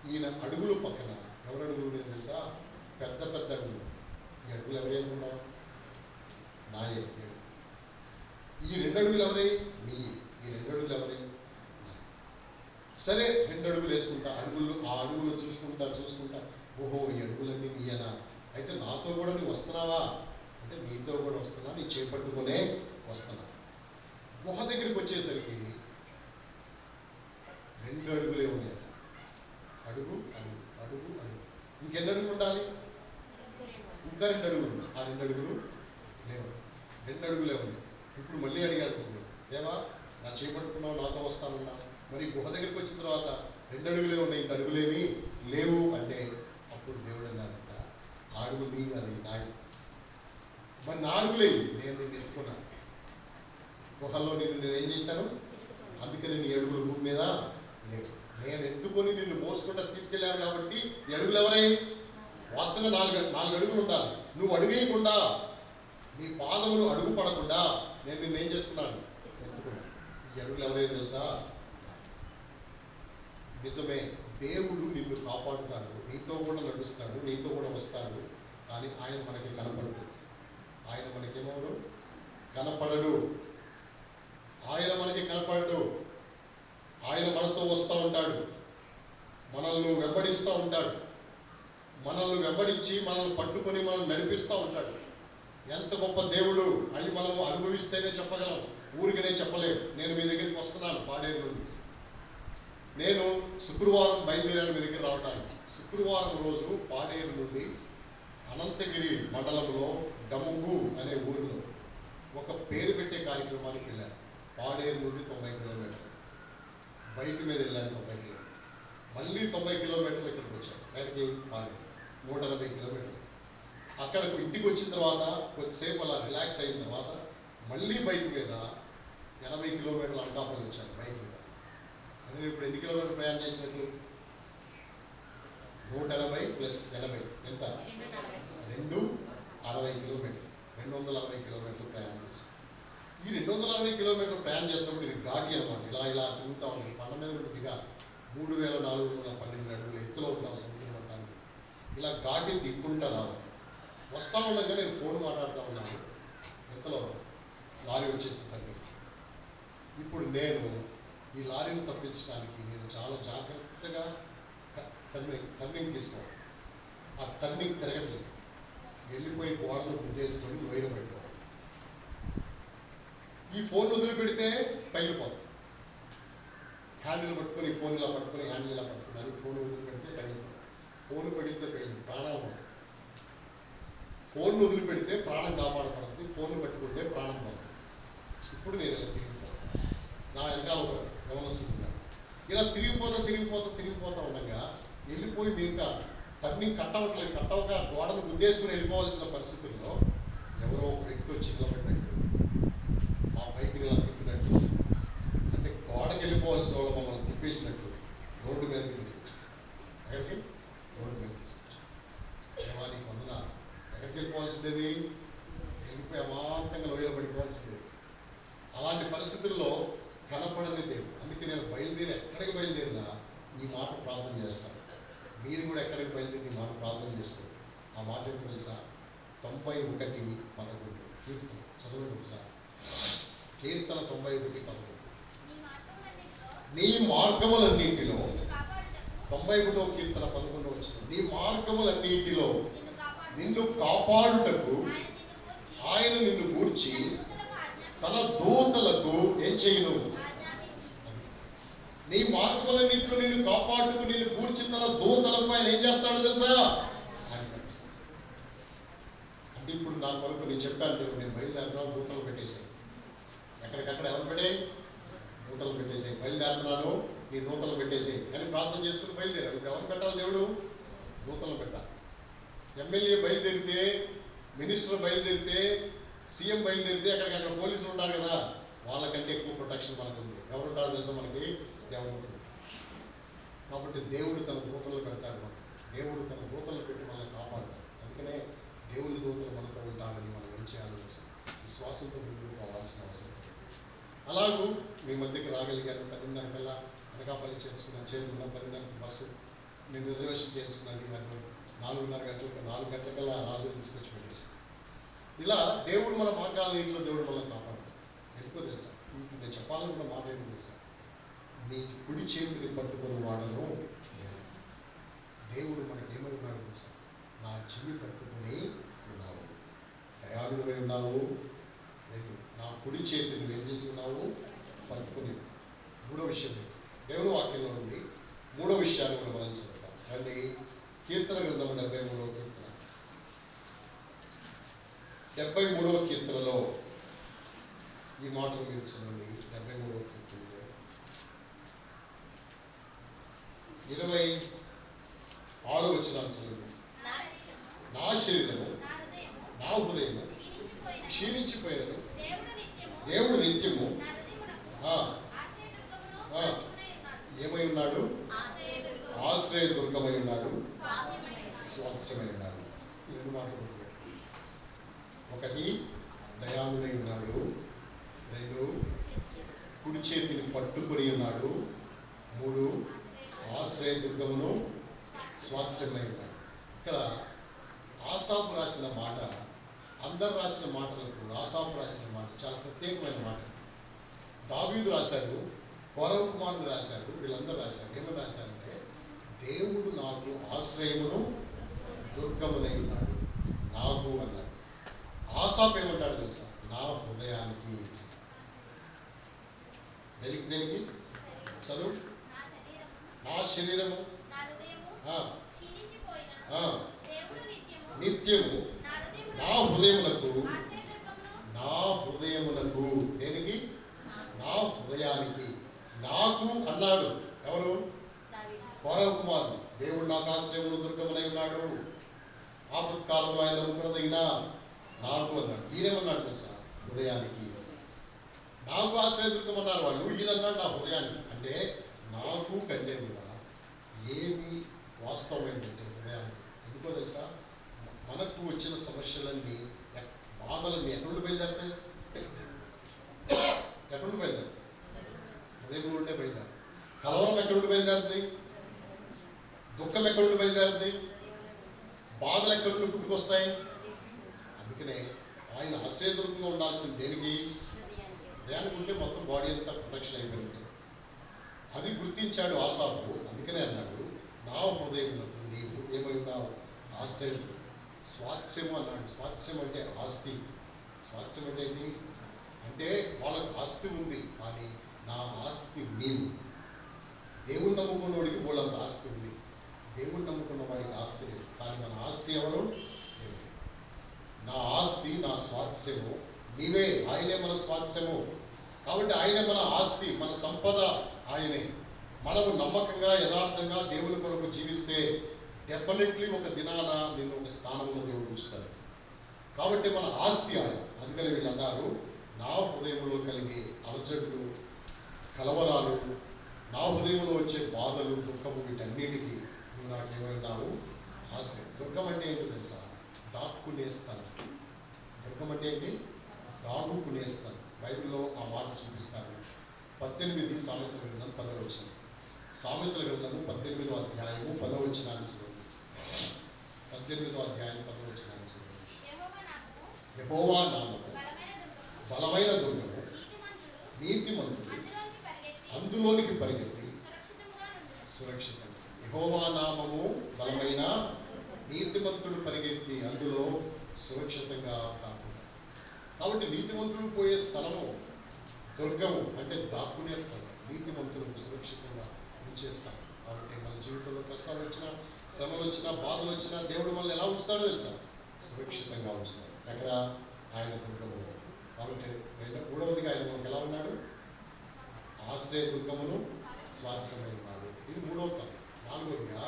ఈయన అడుగులు పక్కన ఎవరు అడుగులు ఉన్నాయో తెలుసా? పెద్ద పెద్ద అడుగులు. ఈ అడుగులు ఎవరేనుకున్నావు? నాయే. ఈ 2 అడుగులు ఎవరై? నీ. ఈ 2 అడుగులు ఎవరై? సరే 2 అడుగులు వేసుకుంటా, ఆ అడుగులు చూసుకుంటా ఓహో ఈ అడుగులన్నీ నీయనా? అయితే నాతో కూడా నువ్వు వస్తున్నావా అంటే నీతో కూడా వస్తున్నా, నీ చేపట్టుకునే వస్తున్నా. గుహ దగ్గరికి వచ్చేసరికి 2 అడుగులే ఉన్నాయి. అడుగు అడుగు అడుగు అడుగు. ఇంకెన్ని అడుగులు ఉండాలి? ఇంకా 2 అడుగులు. ఆ 2 అడుగులు లేవు. 2 అడుగులే ఉన్నాయి. ఇప్పుడు మళ్ళీ అడిగాడు, దేవా నా చేపట్టుకున్నావు, నాతో వస్తానన్నా, మరి గుహ దగ్గరికి వచ్చిన తర్వాత 2 అడుగులే ఉన్నాయి, ఇంక అడుగులేమి లేవు అంటే అప్పుడు దేవుడు అన్నాడంట, ఆ అడుగులు నీ, అది నాయి. మరి నా అడుగులే, నేను నిన్ను ఎత్తుకున్నాను గుహల్లో, నేనేం చేశాను? అందుకని నీ అడుగులు భూమి మీద లేవు. నేను ఎత్తుకొని నిన్ను మోసుకుంటా తీసుకెళ్ళాను కాబట్టి ఈ అడుగులు ఎవరై? వాస్తవంగా 4 అడుగులు ఉండాలి. నువ్వు అడుగేయకుండా, నీ పాదములు అడుగు పడకుండా నేను నిన్ను ఏం చేసుకున్నాను? ఎత్తుకున్నాను. ఈ అడుగులు ఎవరై తెలుసా? నిజమే, దేవుడు నిన్ను కాపాడుతాడు, నీతో కూడా నడుస్తాడు, నీతో కూడా వస్తాడు. కానీ ఆయన మనకి కనపడడు. ఆయన మనకేమవుడు? కనపడడు. ఆయన మనకి కనపడడు. ఆయన మనతో వస్తూ ఉంటాడు, మనల్ని వెంబడిస్తూ ఉంటాడు, మనల్ని వెంబడించి మనల్ని పట్టుకొని మనల్ని నడిపిస్తూ ఉంటాడు. ఎంత గొప్ప దేవుడు అని మనము అనుభవిస్తేనే చెప్పగలం, ఊరికనే చెప్పలేము. నేను మీ దగ్గరికి వస్తున్నాను పాడేరు నుండి. నేను శుక్రవారం బయలుదేరాను మీ దగ్గర రావటానికి. శుక్రవారం రోజు పాడేరు నుండి అనంతగిరి మండలంలో డముగు అనే ఊరిలో ఒక పేరు పెట్టే కార్యక్రమానికి వెళ్ళాను. పాడేరు నుండి 90 కిలోమీటర్లు బైక్ మీద వెళ్ళాను. 90 కిలోమీటర్లు, మళ్ళీ 90 కిలోమీటర్లు ఇక్కడికి వచ్చాను. ఇక్కడికి పాడేరు 180 కిలోమీటర్లు. అక్కడికి ఇంటికి వచ్చిన తర్వాత కొద్దిసేపు అలా రిలాక్స్ అయిన తర్వాత మళ్ళీ బైక్ మీద 80 కిలోమీటర్లు అనకాపల్లి వచ్చాను బైక్ మీద. అంటే ఇప్పుడు ఎన్ని కిలోమీటర్లు ప్రయాణం చేసినట్లు? 180 ప్లస్ 80 ఎంత? 260 కిలోమీటర్లు. 260 కిలోమీటర్లు ప్రయాణం చేశాను. ఈ 260 కిలోమీటర్లు ప్రయాణం చేసినప్పుడు ఇది ఘాటి అనమాట. ఇలా తిరుగుతూ ఉంది. కొండ మీద నుండి దిగా 3412 అడుగుల ఎత్తులో ఉంటాం సముద్రం మొత్తానికి. ఇలా ఘాటి దిక్కుంటా రావాలి. వస్తా ఉండగా నేను ఫోన్ మాట్లాడుతూ ఉన్నాను, ఇంతలో లారీ వచ్చేసి టర్నింగ్. ఇప్పుడు నేను ఈ లారీని తప్పించడానికి నేను చాలా జాగ్రత్తగా టర్నింగ్ తీసుకోవాలి. ఆ టర్నింగ్ తిరగట్లేదు, వెళ్ళిపోయి గోడను గుద్దేసుకొని లోయలో పెట్టుకోవాలి. ఈ ఫోన్ వదిలిపెడితే పైకి పోతుంది. హ్యాండిల్ పట్టుకొని ఫోన్ ఇలా పట్టుకొని హ్యాండిల్ ఇలా పట్టుకున్నాను. ఫోన్ వదిలిపెడితే పైకి పోతుంది. ఫోన్ పెడితే పైకి ప్రాణాలు పోతుంది. ఫోన్ వదిలిపెడితే ప్రాణం కాపాడపడుతుంది, ఫోన్ పట్టుకుంటే ప్రాణం పోతుంది. ఇప్పుడు నేను ఇలా తిరిగిపోతాను. నా వెనకాల గమనిస్తున్నాను. ఇలా తిరిగిపోతా ఉండగా వెళ్ళిపోయి ఇంకా టర్నింగ్ కట్టవక గోడను గుద్దేసుకుని వెళ్ళిపోవాల్సిన పరిస్థితుల్లో ఎవరో ఒక వ్యక్తి వచ్చి నిలబడినట్టు, మా బైక్ని ఇలా తిప్పినట్టు, అంటే గోడకి వెళ్ళిపోవాల్సిన వాళ్ళు మమ్మల్ని తిప్పేసినట్టు రోడ్డు మీదకి తీసుకొచ్చారు. ఎక్కడికి? రోడ్డు మీద తీసుకొచ్చారు. దేవానికి వందనాలు. ఎక్కడికి వెళ్ళిపోవాల్సి ఉండేది? వెళ్ళిపోయి అమాంతంగా లోయలో పడిపోవాల్సి ఉండేది. అలాంటి పరిస్థితుల్లో కనపడని దేవుడు. అందుకే నేను ఎక్కడికి బయలుదేరినా ఈ మాట ప్రార్థన చేస్తాను. మీరు కూడా ఎక్కడికి బయలుదేరి ఈ మాట ప్రార్థన చేసుకోండి. ఆ మాట ఏంటో తెలుసా? 91:11 కీర్తన చదవండి ఒకసారి. కీర్తన 91:11. నీ మార్గములన్నింటిలో 91వ కీర్తన 11వ వచనం. నీ మార్గములన్నింటిలో నిన్ను కాపాడుటకు ఆయన నిన్ను గూర్చి తన దూతలకు ఏం చేయను? నీ మార్గములన్నింటిలో నిన్ను కాపాడుటకు నిన్ను గూర్చి తన దూతలకు ఆయన ఏం చేస్తాడో తెలుసా? అంటే ఇప్పుడు నా కొరకు నేను చెప్పాను, నేను బయలుదేరుతున్నాను, దూతలు పెట్టేసాయి. ఎక్కడికక్కడ ఎవరు పెట్టాయి? దూతలు పెట్టేసాయి. బయలుదేరుతున్నాను, నీ దూతలు పెట్టేసాయి అని ప్రార్థన చేసుకుని బయలుదేరారు. ఇప్పుడు ఎవరు పెట్టాలి? దేవుడు దూతలు పెట్టాలి. ఎమ్మెల్యే బయలుదేరితే, మినిస్టర్ బయలుదేరితే, సీఎం బయలుదేరితే అక్కడ పోలీసులు ఉంటారు కదా, వాళ్ళకంటే ఎక్కువ ప్రొటెక్షన్ మనకు ఉంది. ఎవరు ఉంటారో తెలుసా? మనకి దేవదూతలు. కాబట్టి దేవుడు తన దూతలు పెడతాడు. దేవుడు తన దూతలు పెట్టి మనల్ని కాపాడతాడు. అందుకనే దేవుని దూతలు మనతో ఉంటారని మనం ఏం చేయాలో విశ్వాసంతో ముందుకు పోవాల్సిన అవసరం. అలాగూ మీ మధ్యకి రాగలిగాను. 10:30 కల్లా అనకాపల్లి చేరుకున్నాం. 10:30 బస్సు నేను రిజర్వేషన్ చేసుకున్నది. అది 4:30 గంటలకు 4 గంటలకల్లా రాజు తీసుకొచ్చి పెట్టేసి. ఇలా దేవుడు మన మార్గాలన్నింటిలో దేవుడు మనల్ని కాపాడతాడు. ఎందుకో తెలుసా? నేను చెప్పాలనుకున్న మాట ఏంటో తెలుసా? నీ కుడి చేతిని పట్టుకుని వాడను దేవుడు మనకి ఏమై ఉన్నాడు తెలుసా? నా చెయ్యి పట్టుకుని ఉన్నావు, దయాళుడివై ఉన్నావు. నా కుడి చేతిని ఏం చేసి ఉన్నావు? పట్టుకుని. మూడో విషయం దేవుడు వాక్యంలో నుండి మూడో విషయాన్ని కూడా మనం చదువుతాం. రండి, కీర్తన గ్రంథము 73వ కీర్తన. 73వ కీర్తనలో ఈ మాటలు మీరు చదవండి. 73వ కీర్తనలో 26వ వచనాన్ని చదవండి. నా శరీరము నా హృదయము క్షీణించిపోయినను దేవుడు నిత్యము ఏమై ఉన్నాడు? ఆశ్రయ దుర్గమై ఉన్నాడు, స్వాస్థ్యమై ఉన్నాడు. రెండు మాట్లాడుతున్నాడు. ఒకటి, దయాళుడై ఉన్నాడు. 2, కుడి చేతిని పట్టుకొని ఉన్నాడు. 3, ఆశ్రయ దుర్గమును స్వాస్థ్యమై ఉన్నాడు. ఇక్కడ ఆసాపు రాసిన మాట, అందరు రాసిన మాటలకు ఆసాపు రాసిన మాట చాలా ప్రత్యేకమైన మాట. దావీదు రాశాడు, కోరవ కుమారుడు రాశాడు, వీళ్ళందరూ రాశారు. ఏమని రాశారంటే, దేవుడు నాకు ఆశ్రయమును దుర్గమునై ఉన్నాడు నాకు అన్నాడు. ఆసాపు ఏమంటాడు తెలుసా? నా హృదయానికి. దేనికి చదువు. నా శరీరము నిత్యము నా హృదయమునకు. నా హృదయమునకు దేనికి? నా హృదయానికి. నాకు అన్నాడు ఎవరు? కోరవ కుమారుడు. దేవుడు నాకు ఆశ్రయమును దుర్గమునై ఉన్నాడు, ఆపత్కాలంలో ఆయన నమ్ముకున్నదైనా నాకు అన్నాడు. ఈయనేమన్నాడు తెలుసా? హృదయానికి. నాకు ఆశ్రయ దుర్గం అన్నారు వాళ్ళు, ఈయనన్నాడు నా హృదయానికి. అంటే నాకు కంటే కూడా ఏది వాస్తవమైందంటే హృదయానికి. ఎందుకో తెలుసా? మనకు వచ్చిన సమస్యలన్నీ, బాధలన్నీ ఎక్కడ నుండి బయలుదేరుతాయి? ఎక్కడ నుండి బయలుదేరుతాయి? హృదయం నుండే బయలుదేరుతాయి. కలవరం ఎక్కడ నుండి బయలుదేరుతాయి? దుఃఖం ఎక్కడ నుండి బయలుదేరుతాయి? బాధలు ఎక్కడి నుండి పుట్టుకొస్తాయి? అందుకనే ఆయన ఆశ్రయదుర్గంగా ఉండాల్సింది దేనికి? దేనికి ఉంటే మొత్తం బాడీ అంతా ప్రొటెక్షన్ అయిపోయింది. అది గుర్తించాడు ఆసాపు. అందుకనే అన్నాడు, నా హృదయం నీవు ఏమై ఉన్నావు? ఆశ్రయం, స్వాస్థ్యము అన్నాడు. స్వాస్థ్యం అంటే ఆస్తి. స్వాస్థ్యం అంటే ఏంటి? అంటే వాళ్ళకు ఆస్తి ఉంది, కానీ నా ఆస్తి నీవు. దేవుణ్ణి నమ్ముకున్న వాడికి వాళ్ళంత ఆస్తి ఉంది, దేవుణ్ణి నమ్ముకున్న వాడికి ఆస్తి లేదు. కానీ మన ఆస్తి ఎవరు? దేవుడు. నా ఆస్తి, నా స్వాస్థ్యము నీవే. ఆయనే మన స్వాస్థ్యము. కాబట్టి ఆయనే మన ఆస్తి, మన సంపద ఆయనే. మనము నమ్మకంగా యథార్థంగా దేవుని కొరకు జీవిస్తే డెఫినెట్లీ ఒక దినాన నిన్ను ఒక స్థానంలో దేవుడు ఉంచుతాడు. కాబట్టి మన ఆస్తి ఆయన. అందుకని వీళ్ళు అన్నారు, నా హృదయంలో కలిగే అలజడులు, కలవరాలు, నా హృదయంలో వచ్చే బాధలు, దుఃఖము, వీటన్నిటికీ నువ్వు నాకేమైనావు? ఆశ్రయం. దుర్గం అంటే ఏంటో తెలుసా? దాక్కునే స్థలం. దుర్గం అంటే ఏంటి? దాగుకునే స్థలం. బైబిల్లో ఆ మాట చూపిస్తాను. 18 సామెతల గ్రంథం 10వ వచనం. సామెతల గ్రంథము 18వ అధ్యాయము 10వ వచనాన్ని చూడండి. 18వ అధ్యాయం 10వ వచనాన్ని చూడండి. యెహోవా నామము బలమైన దుర్గము, నీతిమంతుడు అందులోనికి పరిగెత్తి సురక్షితంగా. యెహోవా నామము బలమైన, నీతిమంతుడు పరిగెత్తి అందులో సురక్షితంగా దాక్కుంటాడు. కాబట్టి నీతిమంతుడు పోయే స్థలము దుర్గము, అంటే దాక్కునే స్థలం. నీతిమంతులకు సురక్షితంగా ఉంచేస్తాడు. కాబట్టి మన జీవితంలో కష్టాలు వచ్చినా, శ్రమలు వచ్చినా, బాధలు వచ్చినా దేవుడు మనల్ని ఎలా ఉంచుతాడో తెలుసా? సురక్షితంగా ఉంచుతాడు. ఎక్కడ? ఆయన దుర్గము. కాబట్టి మూడవదిగా ఆయన మనకు ఎలా ఉన్నాడు? ఆశ్రయ దుర్గమును స్వాస్థ్యమై ఉన్నాడు. ఇది మూడవ తరం. నాలుగవదిగా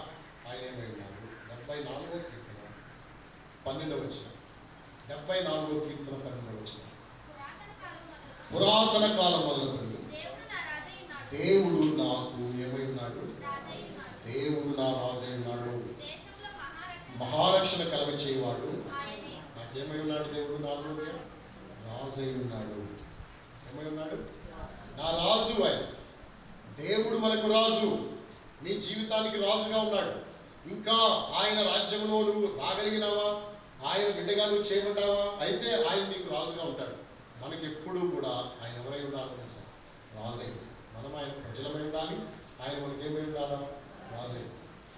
ఆయన ఏమై ఉన్నాడు? 74వ కీర్తన 12వ వచనం. 74వ కీర్తన 12వ వచనం. పురాతన కాలం మొదలుకొని దేవుడు నాకు ఏమై ఉన్నాడు? దేవుడు నా రాజై ఉన్నాడు. మహారక్షణ కలగ చేయవాడు నాకేమై ఉన్నాడు? దేవుడు నాలుగోదిగా రాజై ఉన్నాడు. ఏమై ఉన్నాడు? నా రాజు ఆయన. దేవుడు మనకు రాజు. నీ జీవితానికి రాజుగా ఉన్నాడు. ఇంకా ఆయన రాజ్యంలో నువ్వు రాగలిగినావా? ఆయన బిడ్డగా నువ్వు చేయబడ్డావా? అయితే ఆయన నీకు రాజుగా ఉంటాడు. మనకి ఎప్పుడూ కూడా ఆయన ఎవరై ఉండాలో తెలుసా? రాజై. మనం ఆయన ప్రజలమై ఉండాలి. ఆయన మనకి ఏమై ఉండాలా? రాజై.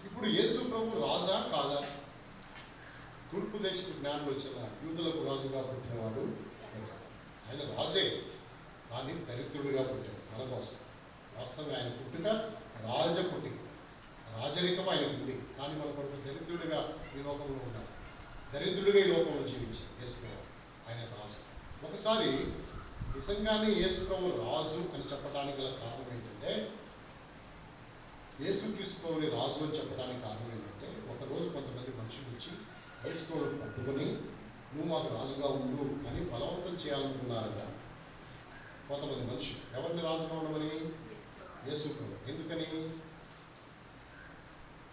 ఇప్పుడు యేసు ప్రభు రాజా కాదా? తూర్పు దేశపు జ్ఞానులు వచ్చిన యూదులకు రాజుగా పుట్టినవాడు ఆయన రాజే, కానీ దరిద్రుడిగా పుట్టాడు మన కోసం. వాస్తవంగా ఆయన పుట్టుక రాజ పుట్టిక, రాజరికం ఆయనకు ఉంది. కానీ మన కొరకు దరిద్రుడిగా ఈ లోకంలో ఉన్నాడు. దరిద్రుడిగా ఈ లోకంలో జీవించాడు యేసు ప్రభు. ఆయన రాజు. ఒకసారి నిజంగానే యేసు ప్రభు రాజు అని చెప్పడానికి గల కారణం ఏంటంటే, యేసుక్రీస్తు ప్రభుని రాజు అని చెప్పడానికి కారణం ఏంటంటే, ఒకరోజు కొంతమంది మనుషులు వచ్చి యేసు ప్రభుని పట్టుకొని నువ్వు మాకు రాజుగా ఉండు అని బలవంతం చేయాలనుకున్నారట కొంతమంది మనుషులు. ఎవరిని రాజుగా ఉండమని? యేసు ప్రభు. ఎందుకని?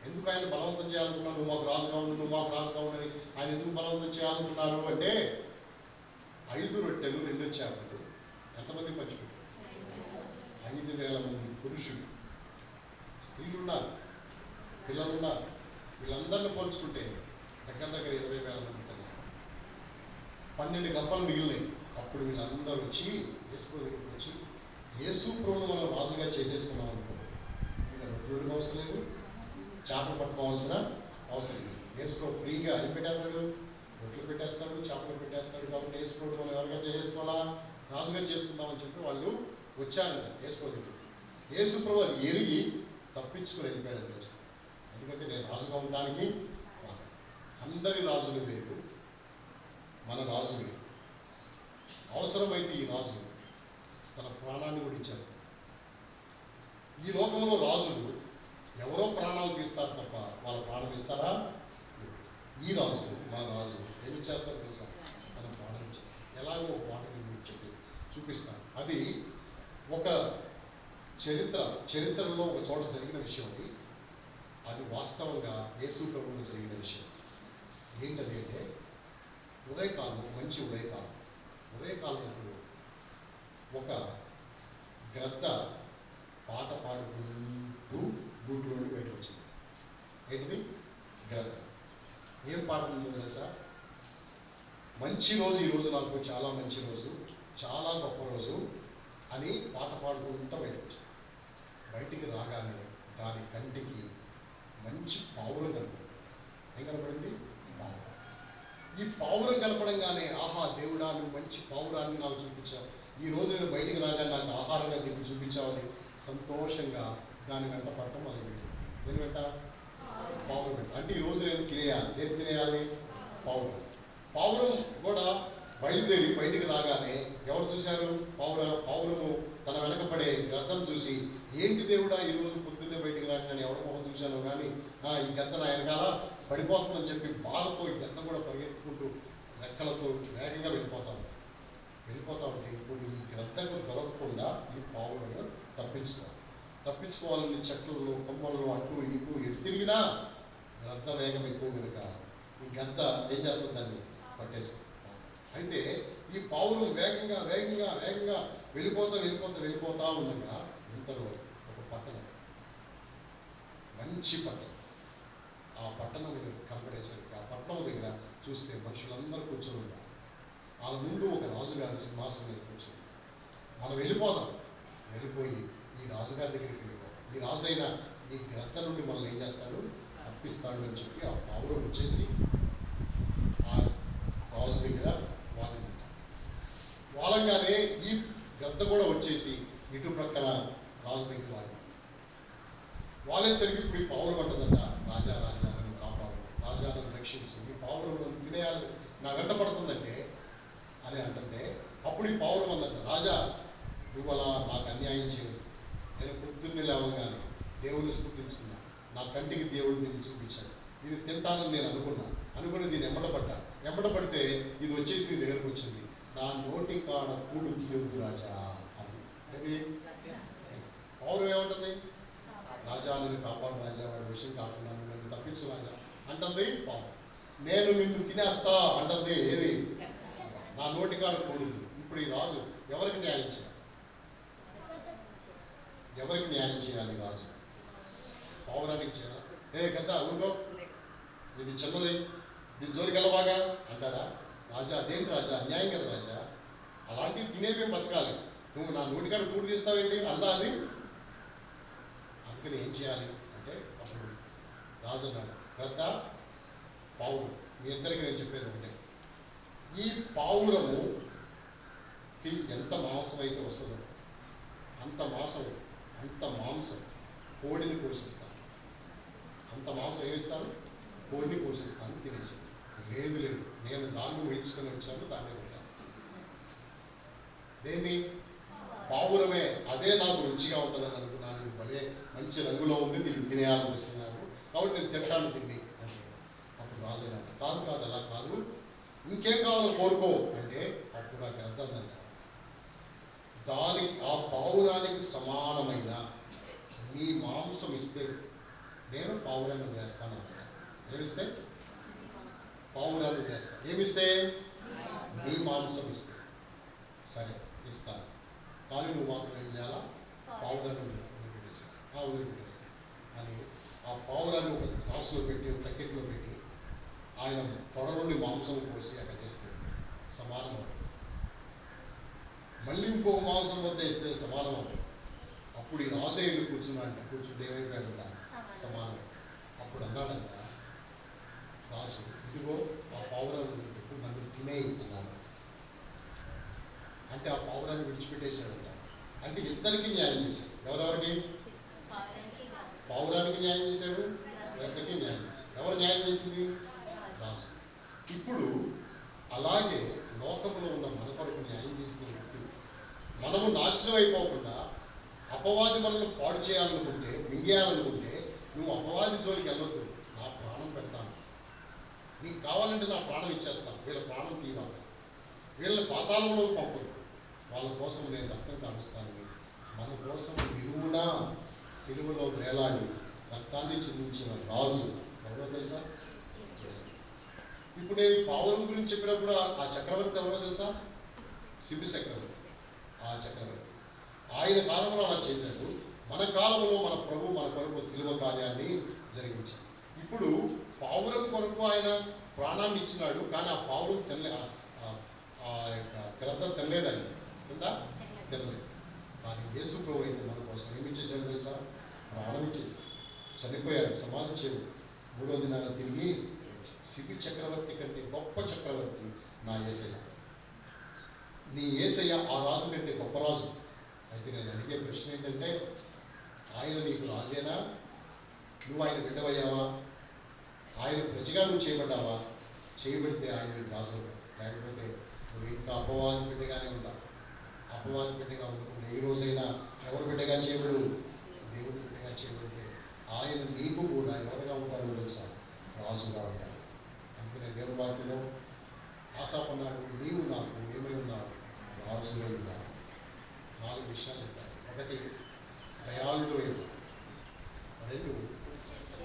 ఎందుకు ఆయన బలవంతం చేయాలనుకున్నారు? నువ్వు మాకు రాజుగా ఉండు, నువ్వు మాకు రాజుగా ఉండని ఆయన ఎందుకు బలవంతం చేయాలనుకున్నారు అంటే, 5 రొట్టెలు 2 చేపలు ఎంతమంది పంచిపెట్టారు? 5,000 మంది పురుషులు, స్త్రీలు ఉన్నారు, పిల్లలు ఉన్నారు. వీళ్ళందరినీ పోల్చుకుంటే దగ్గర 20,000 మంది ఉన్నారు. 12 గంపలు మిగిలినాయి. అప్పుడు వీళ్ళందరూ వచ్చి యేసు ప్రభు దగ్గరికి వచ్చి, యేసు ప్రభువును మనం రాజుగా చేసేసుకున్నాం అనుకో, ఇంకా రొట్టెలు అవసరం లేదు, చేపలు పట్టుకోవాల్సిన అవసరం లేదు. యేసు ప్రభు ఫ్రీగా అది పెట్టేస్తాడు, రొట్టెలు పెట్టేస్తాడు, చేపలు పెట్టేస్తాడు. కాబట్టి యేసు ప్రభు మనం ఎవరిగా చేసుకోవాలా? రాజుగా చేసుకుందామని చెప్పి వాళ్ళు వచ్చారంట యేసు ప్రభు దగ్గరికి. యేసు ప్రభు అది ఎరిగి తప్పించుకుని వెళ్ళిపోయాడు యేసు. ఎందుకంటే నేను రాజుగా ఉండడానికి అందరి రాజులు లేదు, మన రాజు లేదు. అవసరమైతే ఈ రాజు తన ప్రాణాన్ని కూడా ఇచ్చేస్తాడు. ఈ లోకంలో రాజులు ఎవరో ప్రాణాలు తీస్తారు తప్ప వాళ్ళ ప్రాణం ఇస్తారా? ఈ రాజు, మన రాజు ఏమి చేస్తారో తెలుసా? తన ప్రాణం ఇచ్చేస్తారు. ఎలాగో ఒక మాట మీకు చెప్పి చూపిస్తాను. అది ఒక చరిత్రలో ఒక చోట జరిగిన విషయం. అది వాస్తవంగా యేసు ప్రభువులో జరిగిన విషయం. ఏంటది అంటే, ఉదయకాలం, మంచి ఉదయకాలం, ఉదయకాలప్పుడు ఒక గ్రద్ద పాట పాడుకుంటూ గూట్లో నుండి బయటకు వచ్చింది. ఏంటిది? గ్రద్ద. ఏం పాఠం ఉందో తెలుసా? మంచి రోజు, ఈరోజు నాకు చాలా మంచి రోజు, చాలా గొప్ప రోజు అని పాట పాడుకుంటూ బయటకు వచ్చింది. బయటికి రాగానే దాని కంటికి మంచి పావురం కనపడింది. ఏం కనపడింది? పావురం. ఈ పావురం కనపడంగానే, ఆహా దేవుడా, నువ్వు మంచి పావురాన్ని నాకు చూపించావు, ఈ రోజు నేను బయటికి రాగానే నాకు ఆహారంగా దీన్ని చూపించావని సంతోషంగా దాని వెంట పట్టడం మొదలుపెట్టింది. దేని వెంట? పావురం వెంట. అంటే ఈరోజు నేను తినేయాలి. దేన్ని తినేయాలి? పావురం. పావురం కూడా బయలుదేరి బయటికి రాగానే ఎవరు చూశారు? పావురము తన వెనకపడే గ్రద్దను చూసి, ఏంటి దేవుడా, ఈరోజు పొద్దున్నే బయటికి రాగానే ఎవడ మొహం చూశాను కానీ ఈ గద్ద నా వెనకాల పడిపోతుందని చెప్పి బాధతో ఈ గద్ద కూడా పరిగెత్తుకుంటూ రెక్కలతో వేగంగా వెళ్ళిపోతా ఉంటే ఇప్పుడు ఈ గ్రద్దకు దొరకకుండా ఈ పావులను తప్పించుకోవాలని చెట్లలో, కొమ్మలలో అటు ఇటు ఎటు తిరిగినా గ్రద్ద వేగం ఎక్కువ కనుక ఈ గద్ద ఏం చేస్తుంది? దాన్ని పట్టేస్తుంది. అయితే ఈ పావురం వేగంగా వెళ్ళిపోతా ఉండగా ఇంతలో ఒక పట్టణం, మంచి పట్టణం, ఆ పట్టణం కనపడేసరికి ఆ పట్టణం దగ్గర చూస్తే మనుషులందరూ కూర్చొని ఉన్నారు. వాళ్ళ ముందు ఒక రాజుగారి సింహాసనం మీద కూర్చొని, మనం వెళ్ళిపోయి ఈ రాజుగారి దగ్గరికి వెళ్ళిపోతాం, ఈ రాజు అయినా ఈ గ్రద్ద నుండి మనల్ని ఏం చేస్తాడు? తప్పిస్తాడు అని చెప్పి ఆ పావురం వచ్చేసి ఆ రాజు దగ్గర వాలంగానే ఈ గ్రద్ద కూడా వచ్చేసి ఇటు ప్రక్కన రాజు దగ్గర వాలేసరికి ఇప్పుడు ఈ పావురం అంటదంట, రాజా నన్ను కాపాడు, రాజా నన్ను రక్షించు, ఈ పావురం నన్ను తినేయాలి, నా వెంట పడుతుందంటే అని అంటుంటే అప్పుడు ఈ పావురం అందంట, రాజా నువ్వు అలా నాకు అన్యాయం చేయదు, నేను పొద్దున్నే లేవగానే దేవుని స్తుతించుకున్నా, నా కంటికి దేవుడు దీన్ని చూపించాడు, ఇది తింటానని నేను అనుకుని దీన్ని ఎంబడపడితే ఇది వచ్చేసి నీ దగ్గరకు వచ్చింది, నా నోటి కాడ కూడు తీయొద్దు రాజా అని. అది పౌరం ఏమంటుంది? రాజా నన్ను కాపాడు రాజా, వాడి విషయం కాకుండా నన్ను తప్పించు రాజా అంటుంది పావురం. నేను నిన్ను తినేస్తా అంటుంది ఏది? నా నోటి కాడ కూడదు. ఇప్పుడు ఈ రాజు ఎవరికి న్యాయం చేయాలి? రాజు పావురానికి చేయాలి? కదా ఊరుకో, ఇది చిన్నది, దీని జోలికి వెళ్ళబాగా అంటాడా? రాజా అదేంటి రాజా, అన్యాయం కదా రాజా, అలాంటివి తినేవేం బతకాలి, నువ్వు నా నోటికాడ కూడు తీస్తావేంటి అందా అది. అందుకని ఏం చేయాలి అంటే అప్పుడు రాజు అన్నాడు, గ్రద్ద, పావురం, మీ ఇద్దరికి నేను చెప్పేది ఒకటే, ఈ పావురముకి ఎంత మాంసం అయితే వస్తుందో అంత మాంసం కోడిని పోషిస్తాను, అంత మాంసం ఏమిస్తాను? కోడిని పోషిస్తాను, తినేసి. లేదు నేను దాన్ని వేయించుకొని వచ్చాను, దాన్ని తింటాను. దేన్ని? పావురమే, అదే నాకు రుచిగా ఉంటుందని అనుకున్నాను, ఇది భలే మంచి రంగులో ఉంది, దీన్ని తినేయాలనిపిస్తున్నాను, కాబట్టి నేను తింటాను దీన్ని అంటే అప్పుడు రాజు అంట, కాదు అలా కాదు, ఇంకేం కావాలో కోరుకో అంటే అప్పుడు ఆ గ్రద్ద అందంట, ఆ పావురానికి సమానమైన మీ మాంసం ఇస్తే నేను పావురాన్ని వేస్తానంట. ఏమిస్తే? పావురాన్ని వేస్తాను. ఏమిస్తే? మీ మాంసం ఇస్తే సరే ఇస్తాను, కానీ నువ్వు మాత్రం ఏం చేయాలా? పావురాన్ని వదిలిపెట్టేస్తాను అని ఆ పావురాన్ని ఒక త్రాసులో పెట్టి, ఒక తక్కెట్లో పెట్టి ఆయన తొడ నుండి మాంసం పోసి అక్కడ వేస్తే సమానం అవుతుంది. మళ్ళీ ఇంకొక మాంసం వద్ద వేస్తే సమానం అవుతుంది. అప్పుడు ఈ రాజయ్యలు కూర్చుంటే ఏమైపోయాడంట? సమానం. అప్పుడు అన్నాడంట రాజు, ఇదిగో ఆ పావురాన్ని పెట్టు, నన్ను తినేయి అన్నాడు. అంటే ఆ పావురాన్ని విడిచిపెట్టేశాడంట. అంటే ఇద్దరికి న్యాయం చేశాడు. ఎవరెవరికి? పావురానికి న్యాయం చేశాడు, గ్రద్దకి న్యాయం చేశాడు. ఎవరు న్యాయం చేసింది? రాజు. ఇప్పుడు అలాగే లోకంలో ఉన్న మన కొరకు న్యాయం చేసిన వ్యక్తి, మనము నాశనం అయిపోకుండా అపవాది మనల్ని పాడు చేయాలనుకుంటే, మింగేయాలనుకుంటే, నువ్వు అపవాది జోలికి వెళ్ళొద్దు, నా ప్రాణం పెడతాను, నీకు కావాలంటే నా ప్రాణం ఇచ్చేస్తాను, వీళ్ళ ప్రాణం తీయాలి, వీళ్ళని పాతాళంలో పంపదు, వాళ్ళ కోసం నేను రక్తం కాలుస్తాను, మన కోసం నిలువునా సిలువలో వేలాడి రక్తాన్ని చిందించిన రాజు ఎవరో తెలుసా? ఇప్పుడు నేను ఈ పావురం గురించి చెప్పినప్పుడు ఆ చక్రవర్తి ఎవరో తెలుసా? శిబి చక్రవర్తి. ఆ చక్రవర్తి ఆయన కాలంలో అలా చేశాడు. మన కాలంలో మన ప్రభు మన కొరకు శిలువ కార్యాన్ని జరిగించాడు. ఇప్పుడు పావురం కొరకు ఆయన ప్రాణాన్ని ఇచ్చినాడు, కానీ ఆ పావురం ఆ యొక్క గ్రద్ద తినలేదని తినలేదు. కానీ యేసు ప్రభు అయితే మన కోసం ఏమి చేశాడు తెలుసా? ప్రాణం ఇచ్చేది, చనిపోయాడు, సమాధి చేయడు, 3వ దినాన తిరిగి శిబి చక్రవర్తి కంటే గొప్ప చక్రవర్తి నా యేసయ్య. నీ యేసయ్య ఆ రాజు కంటే గొప్ప రాజు. అయితే నేను అడిగే ప్రశ్న ఏంటంటే, ఆయన నీకు రాజేనా? నువ్వు ఆయన బిడ్డవయ్యావా? ఆయన ప్రజగా నువ్వు చేయబడ్డావా? చేయబడితే ఆయన నీకు రాజు అవుతాడు. లేకపోతే నువ్వు ఇంకా అపవాది బిడ్డగానే ఉంటావు. అపవాది బిడ్డగా ఉండకుండా ఏ రోజైనా ఎవరు బిడ్డగా చేయబడు? దేవుడి బిడ్డగా చేయబడితే ఆయన నీకు కూడా ఎవరుగా ఉంటాడో తెలుసా? రాజుగా ఉంటాడు. అందుకనే దేవుని వాక్యంలో ఆశాపన్నాడు, నీవు నాకు ఏమై ఉన్నావు? రాజుగా ఉన్నావు. 4 విషయాలు చెప్పారు. 1, దయాళుడు అయినా. 2,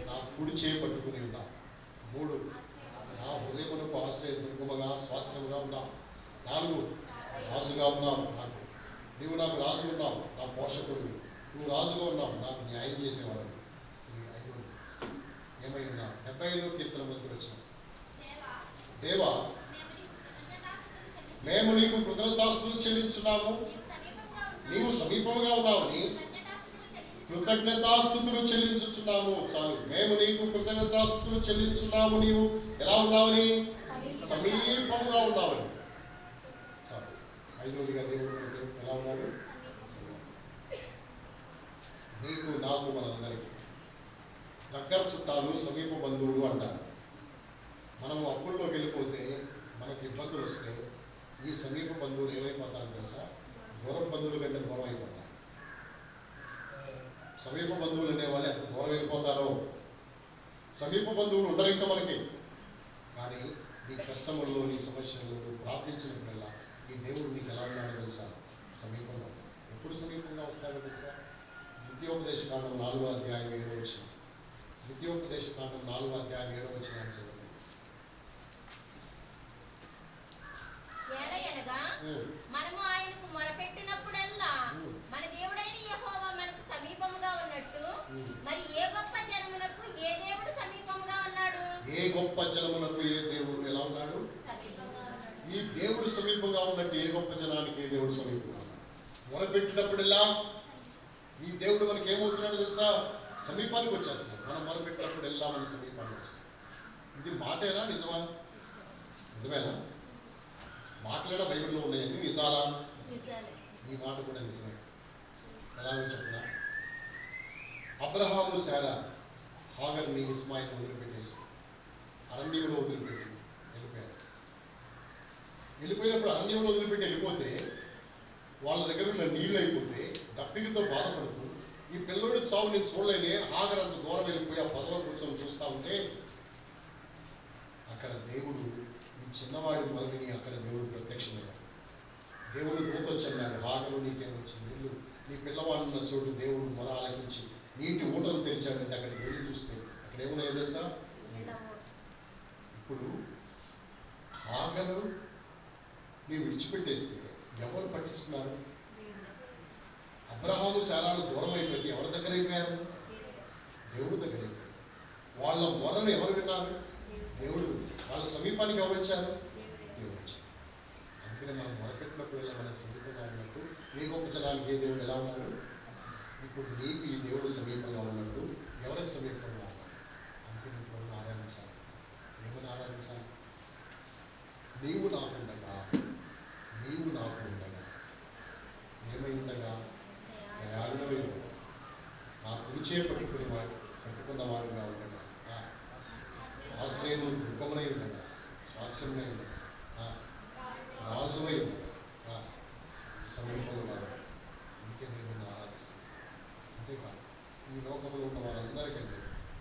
నా కుడి చేయి పట్టుకుని ఉన్నావు. 3, నా హృదయమునకు ఆశ్రయ దుర్గముగా స్వాస్థ్యముగా ఉన్నావు. 4, రాజుగా ఉన్నావు. నీవు నాకు రాజు ఉన్నావు, నా పోషకుడివి. నువ్వు రాజుగా ఉన్నావు, నాకు న్యాయం చేసేవాడు. 5, ఏమై ఉన్నావు? 75వ కీర్తన మొదటి వచ్చిన, దేవా మేము నీకు కృతజ్ఞతాస్తుతులు చెల్లించున్నాము, నీవు సమీపంగా ఉన్నావని కృతజ్ఞతాస్తుతులు చెల్లించుచున్నాము. చాలు. మేము నీకు కృతజ్ఞతాస్తుతులు చెల్లించున్నాము, నీవు ఎలా ఉన్నావని? సమీపంగా ఉన్నావని. చాలు. 5వదిగా దేవుడు అంటే ఎలా ఉన్నాడు? నీకు నాకు మనందరికీ దగ్గర చుట్టాలు, సమీప బంధువులు అంటారు. మనము అప్పుల్లోకి వెళ్ళిపోతే, మనకు ఇబ్బందులు వస్తే ఈ సమీప బంధువులు ఏమైపోతారు తెలుసా? దూరం బంధువుల కంటే దూరం అయిపోతారు. సమీప బంధువులు అనేవాళ్ళు ఎంత దూరం వెళ్ళిపోతారో. సమీప బంధువులు ఉండరు ఇంకా మనకి. కానీ నీ కష్టముల్లో, నీ సమస్యల్లో నువ్వు ప్రార్థించినప్పుడల్లా ఈ దేవుడు నీకు ఎలా ఉన్నాడో తెలుసా? సమీపంగా. ఎప్పుడు సమీపంగా వస్తాడో తెలుసా? ద్వితీయోపదేశకాండం 4వ అధ్యాయం 7వ వచనం. ద్వితీయోపదేశకాండం 4వ అధ్యాయం 7వ వచనం చదవండి. మనము ఆయనకు మొరపెట్టినప్పుడల్లా మన దేవుడైన యెహోవా మనకు సమీపముగా ఉన్నట్టు, మరి ఏ గొప్ప జనమునకు ఏ దేవుడు సమీపముగా ఉన్నాడు? ఏ గొప్ప జనమునకు ఏ దేవుడు ఎలా ఉన్నాడు? ఈ దేవుడు సమీపంగా ఉన్నట్టు ఏ గొప్ప జనానికి ఏ దేవుడు సమీపంగా ఉన్నాడు? మొరపెట్టినప్పుడల్లా ఈ దేవుడు మనకి ఏమవుతున్నాడు తెలుసా? సమీపానికి వచ్చేస్తాడు. మనం మొరపెట్టినప్పుడల్లా మనకు సమీపానికి వస్తాడు. ఇది మాటేనా? నిజమా? నిజమేనా? మాటలైనా బైబిల్లో ఉన్నాయని నిజాలా? ఈ మాట కూడా నిజమే. ఎలాగో చెప్పిన, అబ్రహాము శారా హాగర్ని, ఇస్మాయిల్ని వదిలిపెట్టేసి అరణ్యంలో వదిలిపెట్టి వెళ్ళిపోయారు. వెళ్ళిపోయినప్పుడు అరణ్యంలో వదిలిపెట్టి వెళ్ళిపోతే వాళ్ళ దగ్గర ఉన్న నీళ్ళు అయిపోతే దప్పికతో బాధపడుతూ, ఈ పిల్లోడి చావు నేను చూడలేనే, హాగర్ అంత దూరం వెళ్ళిపోయి ఆ పొదలో కూర్చొని చూస్తూ ఉంటే అక్కడ దేవుడు ఈ చిన్నవాడి మొరవిని అక్కడ దేవుడు ప్రత్యక్షమయ్యాడు. దేవుడు దూత వచ్చి అన్నాడు, హాగరు నీకేమొచ్చింది? నీళ్ళు నీ పిల్లవాడు ఉన్న చోటు దేవుడు మొర ఆలకించి నీటి ఊటలు తెరిచాడంటే అక్కడికి వెళ్ళి చూస్తే అక్కడ ఏమున్నాయో తెలుసా? ఇప్పుడు హాగరు నీ విడిచిపెట్టేస్తే ఎవరు పట్టించుకున్నారు? అబ్రహాము శారాలు దూరం అయిపోయి ఎవరి దగ్గర అయిపోయారు? దేవుడు దగ్గర అయిపోయారు. వాళ్ళ మొరను ఎవరు విన్నారు? దేవుడు. వాళ్ళ సమీపానికి ఎవరు వచ్చారు? దేవుడు వచ్చారు. అందుకనే మనం మొరపెట్టినప్పుడు మనకు సమీపంగా ఉన్నట్టు ఏ గొప్ప జనానికి ఏ దేవుడు ఎలా ఉన్నాడు? ఇప్పుడు నీకు ఈ దేవుడు సమీపంగా ఉన్నట్టు ఎవరికి సమీపంగా ఉన్నాడు? అందుకని ఇప్పుడు ఆరాధించాలి. ఏమని ఆరాధించాలి? నీవు నాకు ఉండగా ఏమై ఉండగా? దయాళుడై ఉండగా, నా కుడిచే పట్టుకున్న వాడుగా ఉండగా, ఆశ్రయము దుర్గమునై ఉండగా, స్వాస్థ్యమునై ఉండగా, రాజువై ఉండగా, సమీపంగా. అందుకే నేను ఆరాధిస్తాను. అంతేకాదు, ఈ లోకంలో ఉన్న వారందరికంటే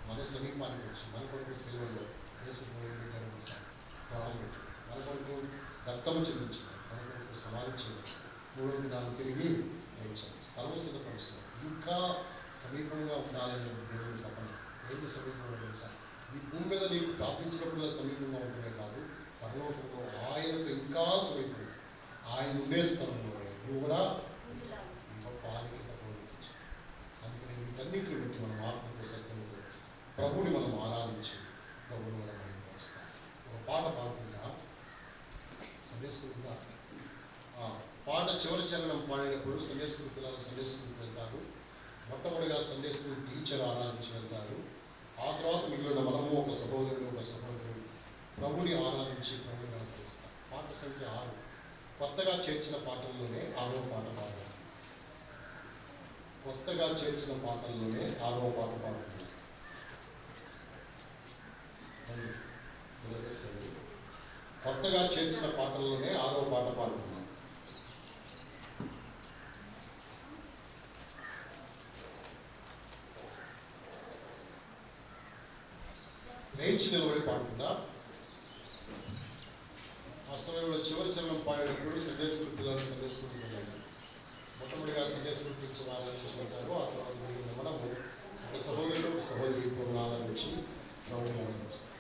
మన సమీపానికి వచ్చి మన కొరకు సేవలో యేసు పెట్టాడు, ప్రాణం పెట్టాడు, మన కొరకు రక్తము చెల్లించాడు, మన కొరకు సమాధి చేయడం, 3వ దినాలు తిరిగి లేచాడు, స్థలము సిద్ధపరుస్తున్నాడు. ఇంకా సమీపంగా ఉండాలని దేవుడు తప్పని. ఏంటి సమీపంగా తెలుసా? ఈ భూమి మీద నీకు ప్రార్థించినప్పుడు సమీపంగా ఉండటమే కాదు, పరలోకంలో ఆయనతో ఇంకా సమీపంగా ఆయన ఉండే స్థలంలో నువ్వు కూడా గొప్ప ఆధిక్యత పొందవచ్చు. అందుకని వీటన్నిటిని బట్టి మనం ఆత్మతో సత్యంతో ప్రభుని మనం ఆరాధించి ప్రభువుని మనం మహిమపరుస్తాం. ఒక పాట పాడుకుంటా సండే స్కూల్గా పాట చివరి చరణం పాడేటప్పుడు సండే స్కూల్ పిల్లలు సండే స్కూల్కి వెళ్తారు. మొట్టమొదటిగా సండే స్కూల్ టీచర్ ఆరాధించి వెళ్తారు. ఆ తర్వాత మిగిలిన మనము ఒక సహోదరుడు ఒక సహోదరి ప్రభుని ఆరాధించి ప్రభుని కనపరుస్తాం. పాట సంఖ్య 6. కొత్తగా చేర్చిన పాటల్లోనే 6వ పాట పాడతాం. కొత్తగా చేర్చిన పాటల్లోనే 6వ పాట పాడుతున్నాం. కొత్తగా చేర్చిన పాటల్లోనే 6వ పాట పాడుతున్నాం. లేచి నిలబడి పాడుతుందా? ఆ సమయంలో చివరి చరణం పాడేటప్పుడు సండే స్కూల్ పిల్లలు సండే స్కూల్కి వెళ్ళాలి. మొట్టమొదటిగా సండే స్కూల్ టీచర్ ఆరాధించి వెళ్తారు. ఆ తర్వాత మనము ఒక సహోదరుడు ఒక సహోదరి ప్రభువుని ఆరాధించి ప్రభువుని ఆరాధిస్తాం.